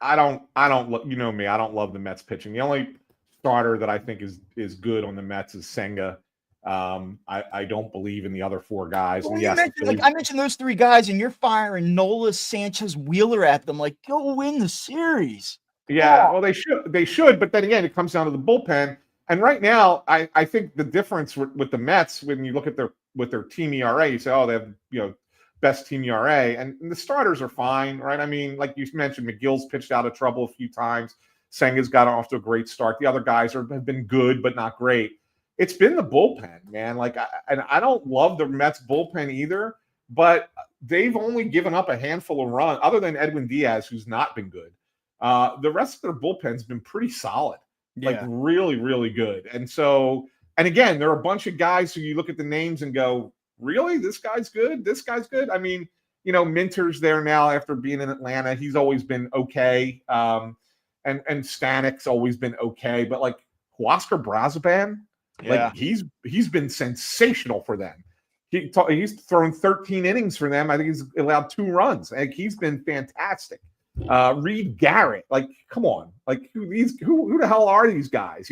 I don't look. You know me, I don't love the Mets pitching. The only starter that I think is good on the Mets is Senga. I don't believe in the other 4 guys. Well, I mentioned those 3 guys, and you're firing Nola, Sanchez, Wheeler at them. Like, go win the series. Yeah, well, they should, but then again, it comes down to the bullpen. And right now, I think the difference with the Mets, when you look at their team ERA, you say, oh, they have best team ERA, and the starters are fine, right? I mean, like you mentioned, McGill's pitched out of trouble a few times. Senga's got off to a great start. The other guys have been good, but not great. It's been the bullpen, man. Like, I don't love the Mets bullpen either, but they've only given up a handful of runs, other than Edwin Diaz, who's not been good. The rest of their bullpen's been pretty solid, like really, really good. And so, and again, there are a bunch of guys who you look at the names and go, really, this guy's good. This guy's good. I mean, Minter's there now after being in Atlanta. He's always been okay. And Stanek's always been okay. But like Huascar Brazoban, like he's been sensational for them. He's thrown 13 innings for them. I think he's allowed 2 runs. Like, he's been fantastic. Reed Garrett, like, come on, like who the hell are these guys?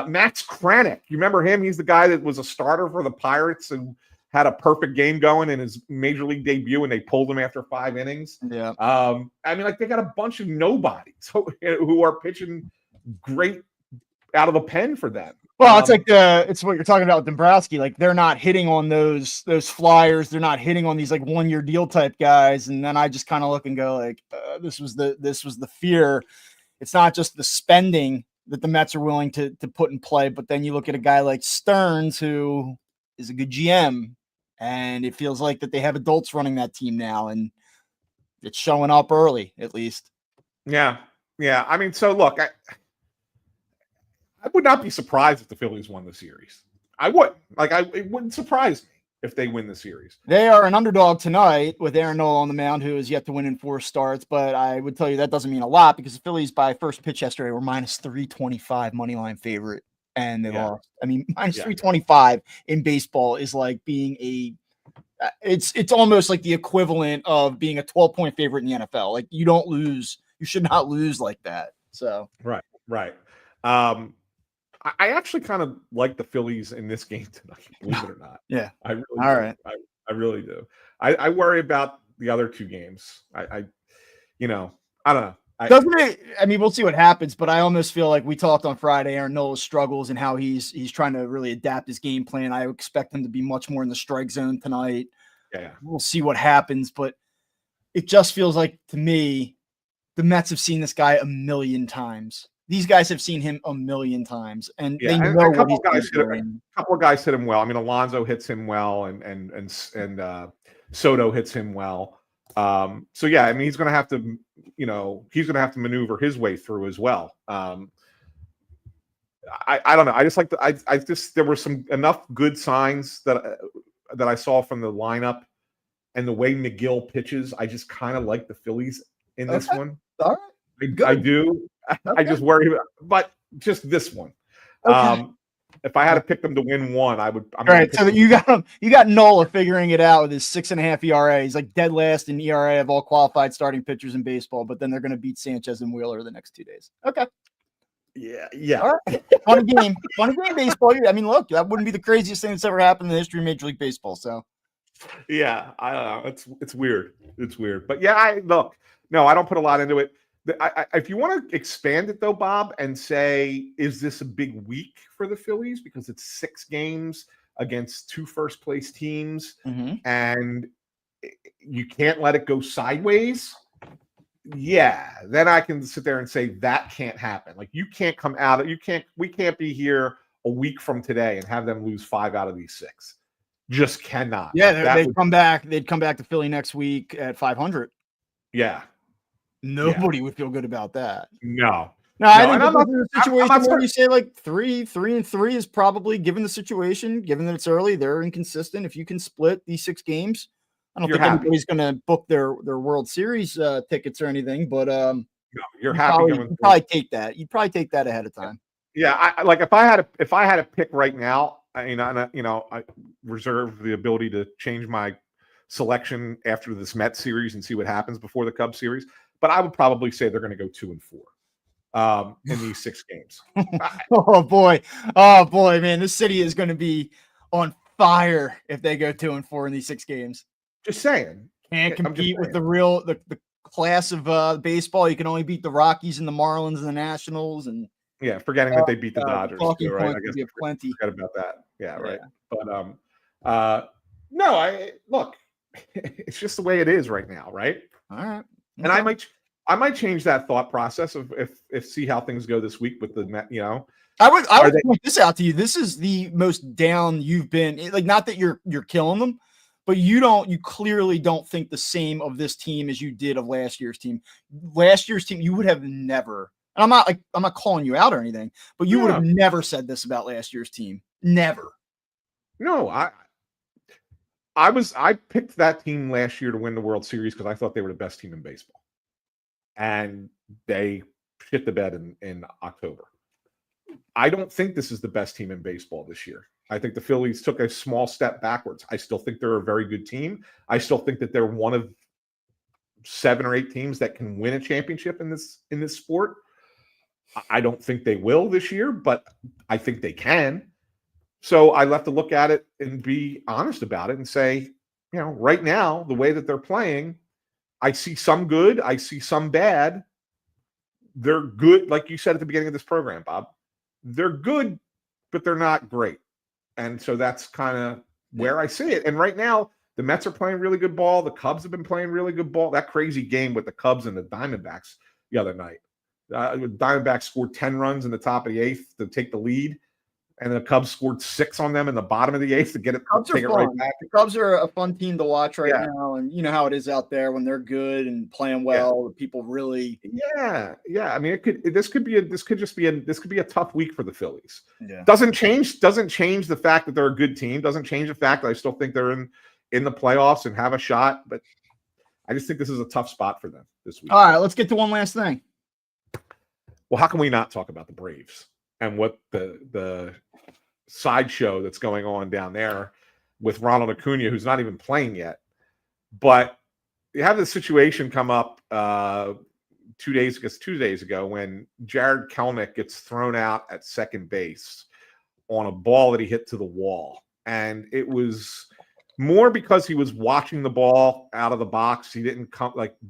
Max Kranick, you remember him? He's the guy that was a starter for the Pirates and had a perfect game going in his major league debut, and they pulled him after 5 innings. Yeah. I mean, like, they got a bunch of nobodies who are pitching great out of the pen for them. Well, it's like it's what you're talking about with Dombrowski. Like, they're not hitting on those flyers. They're not hitting on these like 1-year deal type guys. And then I just kind of look and go like, this was the fear. It's not just the spending that the Mets are willing to put in play, but then you look at a guy like Stearns, who is a good GM, and it feels like that they have adults running that team now, and it's showing up early, at least. Yeah. I mean, so look, I would not be surprised if the Phillies won the series. I would. It wouldn't surprise me if they win the series. They are an underdog tonight with Aaron Nola on the mound, who is yet to win in 4 starts. But I would tell you that doesn't mean a lot, because the Phillies, by first pitch yesterday, were minus 325 money line favorite, and they lost. I mean, minus 325 in baseball is like being it's almost like the equivalent of being a 12-point favorite in the NFL. Like, you don't lose. You should not lose like that. So right. I actually kind of like the Phillies in this game tonight, believe it or not. Yeah. I really All do. right. I really do. I worry about the other 2 games. I don't know. Doesn't it? I mean, we'll see what happens, but I almost feel like we talked on Friday, Aaron Nola's struggles and how he's trying to really adapt his game plan. I expect him to be much more in the strike zone tonight. Yeah. We'll see what happens, but it just feels like, to me, the Mets have seen this guy a million times. These guys have seen him a million times, and they know a couple of guys hit him well. I mean, Alonso hits him well, and Soto hits him well. So yeah, I mean, he's going to have to maneuver his way through as well. I don't know. I just like there were enough good signs that I saw from the lineup and the way McGill pitches. I just kind of like the Phillies in this one. All right. I do. Okay. I just worry about, but just this one. Okay. If I had to pick them to win one, I would. All right, so you got Nola figuring it out with his 6.5 ERA. He's like dead last in ERA of all qualified starting pitchers in baseball, but then they're going to beat Sanchez and Wheeler the next 2 days. Okay. Yeah. All right. Funny game, baseball. I mean, look, that wouldn't be the craziest thing that's ever happened in the history of Major League Baseball. So, yeah, I don't know. It's weird. It's weird, but yeah, I don't put a lot into it. If you want to expand it though, Bob, and say, is this a big week for the Phillies because it's 6 games against 2 first-place teams, and you can't let it go sideways? Yeah, then I can sit there and say that can't happen. Like we can't be here a week from today and have them lose 5 out of these 6. Just cannot. Yeah, they'd come back to Philly next week at 500. Yeah. Nobody would feel good about that. No. I think this is a situation where you say like 3-3 is probably, given the situation, given that it's early, they're inconsistent. If you can split these 6 games, I don't think anybody's going to book their World Series tickets or anything. But you're happy. You'd probably take that. You'd probably take that ahead of time. Yeah, if I had to pick right now, I reserve the ability to change my selection after this Mets series and see what happens before the Cubs series. But I would probably say they're going to go 2-4 in these 6 games. Oh boy, man, this city is going to be on fire if they go 2-4 in these 6 games. Just saying, can't compete with the class of baseball. You can only beat the Rockies and the Marlins and the Nationals, and forgetting that they beat the Dodgers. Talking right? I guess plenty. Forget about that. Yeah, right. But no, look, it's just the way it is right now, right? All right. Okay. And I might change that thought process of if see how things go this week with the Met. I would point this out to you. This is the most down you've been. Like, not that you're killing them, but you clearly don't think the same of this team as you did of last year's team. Last year's team, you would have never. And I'm not calling you out or anything, but you would have never said this about last year's team. Never. No, I picked that team last year to win the World Series because I thought they were the best team in baseball. And they shit the bed in October. I don't think this is the best team in baseball this year. I think the Phillies took a small step backwards. I still think they're a very good team. I still think that they're one of 7 or 8 teams that can win a championship in this sport. I don't think they will this year, but I think they can. So I left to look at it and be honest about it and say, right now, the way that they're playing, I see some good, I see some bad. They're good, like you said at the beginning of this program, Bob. They're good, but they're not great. And so that's kind of where I see it. And right now, the Mets are playing really good ball. The Cubs have been playing really good ball. That crazy game with the Cubs and the Diamondbacks the other night. Diamondbacks scored 10 runs in the top of the 8th to take the lead. And the Cubs scored 6 on them in the bottom of the 8th to get it, take it right back. The Cubs are a fun team to watch right now, and you know how it is out there when they're good and playing well. People really, yeah. I mean, this could be a tough week for the Phillies. Yeah. Doesn't change the fact that they're a good team. Doesn't change the fact that I still think they're in the playoffs and have a shot. But I just think this is a tough spot for them this week. All right, let's get to one last thing. Well, how can we not talk about the Braves and what the sideshow that's going on down there with Ronald Acuna, who's not even playing yet? But you have this situation come up 2 days ago when Jared Kelenic gets thrown out at second base on a ball that he hit to the wall. And it was more because he was watching the ball out of the box. He didn't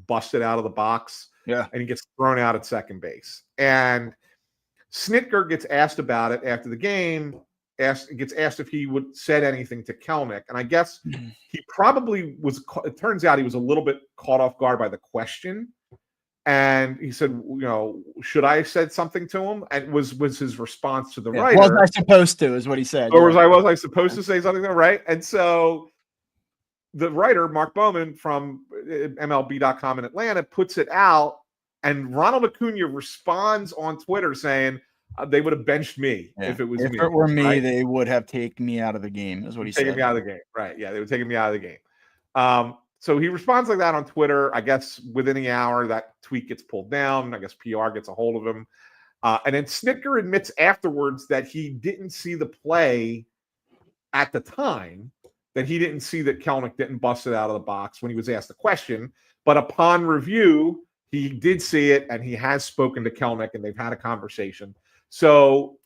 bust it out of the box. Yeah. And he gets thrown out at second base. And Snitker gets asked about it after the game, gets asked if he would said anything to Kelenic. And I guess he probably was, it turns out he was a little bit caught off guard by the question. And he said, should I have said something to him? And was his response to the writer. Was I supposed to, is what he said. Or was I supposed to say something to him, right? And so the writer, Mark Bowman from MLB.com in Atlanta, puts it out, and Ronald Acuna responds on Twitter saying they would have benched me if it was me. If it were me, right? They would have taken me out of the game, is what he said. Taken me out of the game, right. Yeah, they would take me out of the game. So he responds like that on Twitter. I guess within the hour, that tweet gets pulled down. I guess PR gets a hold of him. And then Snitker admits afterwards that he didn't see the play at the time, that he didn't see that Kelenic didn't bust it out of the box when he was asked the question. But upon review, he did see it, and he has spoken to Kelenic, and they've had a conversation. So,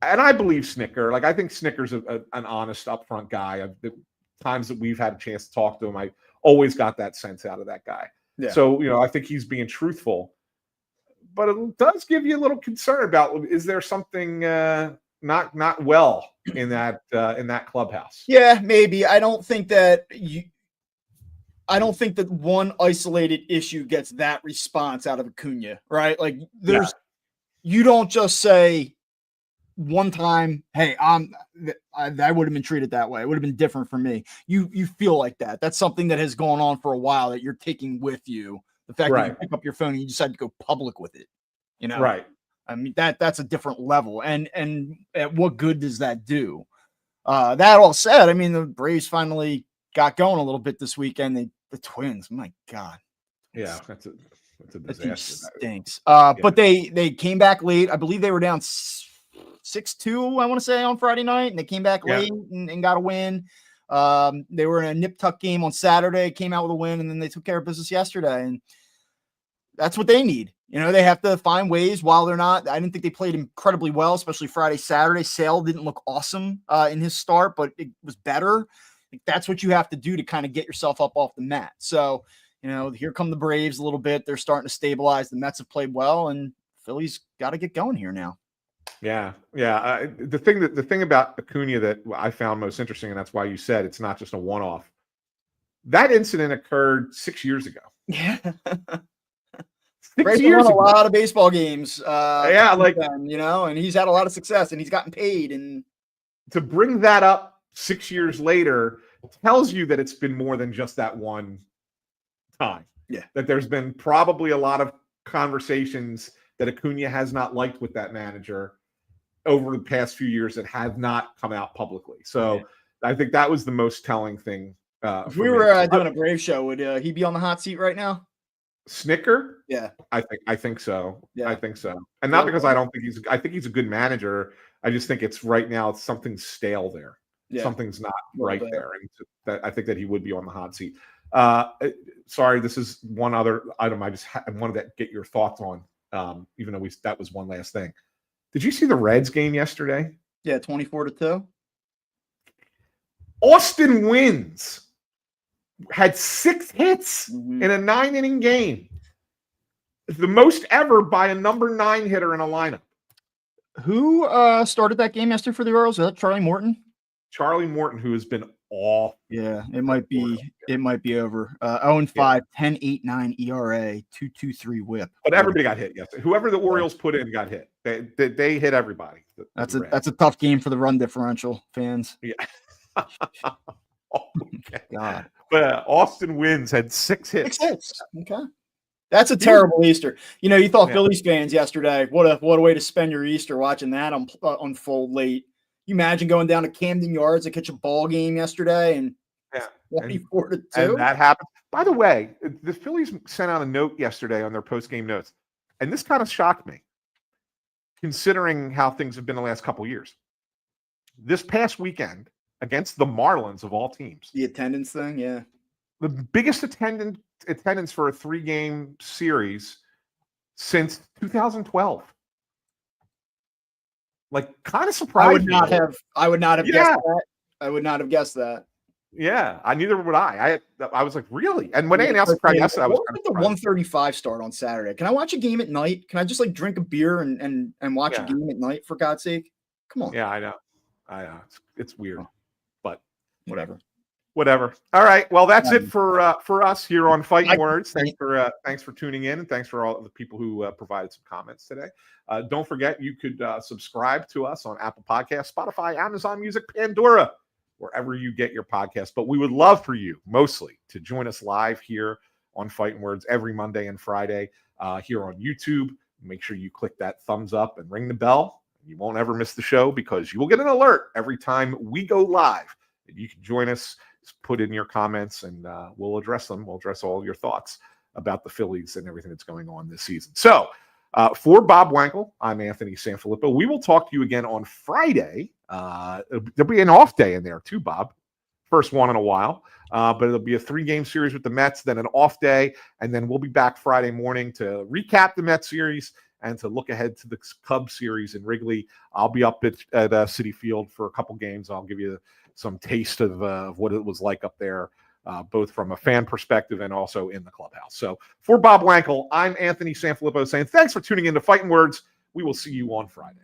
and I believe Snitker. Like, I think Snitker's an honest, upfront guy. The times that we've had a chance to talk to him, I always got that sense out of that guy. Yeah. So, I think he's being truthful. But it does give you a little concern about, is there something not well in that clubhouse? Yeah, maybe. I don't think that one isolated issue gets that response out of Acuna, right? Like, you don't just say one time, hey, I would have been treated that way. It would have been different for me. You feel like that. That's something that has gone on for a while that you're taking with you. The fact that you pick up your phone and you decide to go public with it, Right. I mean, that's a different level. And what good does that do? That all said, I mean, the Braves finally got going a little bit this weekend. The Twins, my God. Yeah, that's a disaster. Stinks. But they came back late. I believe they were down 6-2, I want to say, on Friday night, and they came back late and got a win. They were in a nip-tuck game on Saturday, came out with a win, and then they took care of business yesterday. And that's what they need. They have to find ways while they're not. I didn't think they played incredibly well, especially Friday, Saturday. Sale didn't look awesome in his start, but it was better. That's what you have to do to kind of get yourself up off the mat. So, here come the Braves a little bit. They're starting to stabilize. The Mets have played well, and Phillies got to get going here now. Yeah. The thing about Acuna that I found most interesting, and that's why you said it's not just a one-off. That incident occurred 6 years ago. Yeah. 6 years won ago. A lot of baseball games. And he's had a lot of success, and he's gotten paid. And to bring that up 6 years later tells you that it's been more than just that one time. Yeah. That there's been probably a lot of conversations that Acuna has not liked with that manager over the past few years that have not come out publicly. So I think that was the most telling thing. If we were doing a Brave show, would he be on the hot seat right now? Snitker? Yeah. I think so. Yeah. I think so. And not because I think he's a good manager. I just think it's right now something's stale there. Yeah. Something's not right there. And I think that he would be on the hot seat. Sorry, this is one other item I wanted to get your thoughts on. Even though that was one last thing. Did you see the Reds game yesterday? Yeah, 24-2. Austin Wins had 6 hits in a 9-inning game. The most ever by a number 9 hitter in a lineup. Who started that game yesterday for the Orioles? Is that Charlie Morton? Charlie Morton, who has been awful. Yeah, it might be over. 0-5, 10.89 ERA, 2.23 WHIP. But everybody got hit yesterday. Whoever the Orioles put in got hit. They hit everybody. That's a tough game for the run differential fans. Yeah. Okay. God. But Austin Wins had 6 hits. 6 hits. Okay. That's a terrible Easter. You thought Phillies fans yesterday, what a way to spend your Easter watching that unfold late. You imagine going down to Camden Yards to catch a ball game yesterday and 24-2. And that happened. By the way, the Phillies sent out a note yesterday on their post-game notes, and this kind of shocked me, considering how things have been the last couple of years. This past weekend against the Marlins of all teams, the attendance thing, yeah, the biggest attendance for a 3-game series since 2012. Like, kind of surprised. I would not have guessed that. I would not have guessed that. Yeah, neither would I. I was like, really? And when they announced the crowd yesterday, I was the 1:35 start on Saturday. Can I watch a game at night? Can I just drink a beer and watch a game at night, for God's sake? Come on. Yeah, I know. It's weird, but whatever. All right. Well, that's it for us here on Phightin Words. Thanks for tuning in, and thanks for all of the people who provided some comments today. Don't forget, you could subscribe to us on Apple Podcasts, Spotify, Amazon Music, Pandora, wherever you get your podcast. But we would love for you mostly to join us live here on Phightin Words every Monday and Friday here on YouTube. Make sure you click that thumbs up and ring the bell. You won't ever miss the show because you will get an alert every time we go live. And you can join us, put in your comments, and we'll address them. We'll address all your thoughts about the Phillies and everything that's going on this season. So For Bob Wankel, I'm Anthony SanFilippo. We will talk to you again on Friday. There'll be an off day in there too, Bob. First one in a while. But it'll be a 3-game series with the Mets, then an off day, and then we'll be back Friday morning to recap the Mets series and to look ahead to the Cubs series in Wrigley. I'll be up at Citi Field for a couple games. I'll give you some taste of what it was like up there, both from a fan perspective and also in the clubhouse. So for Bob Wankel, I'm Anthony SanFilippo saying thanks for tuning in to Phightin Words. We will see you on Friday.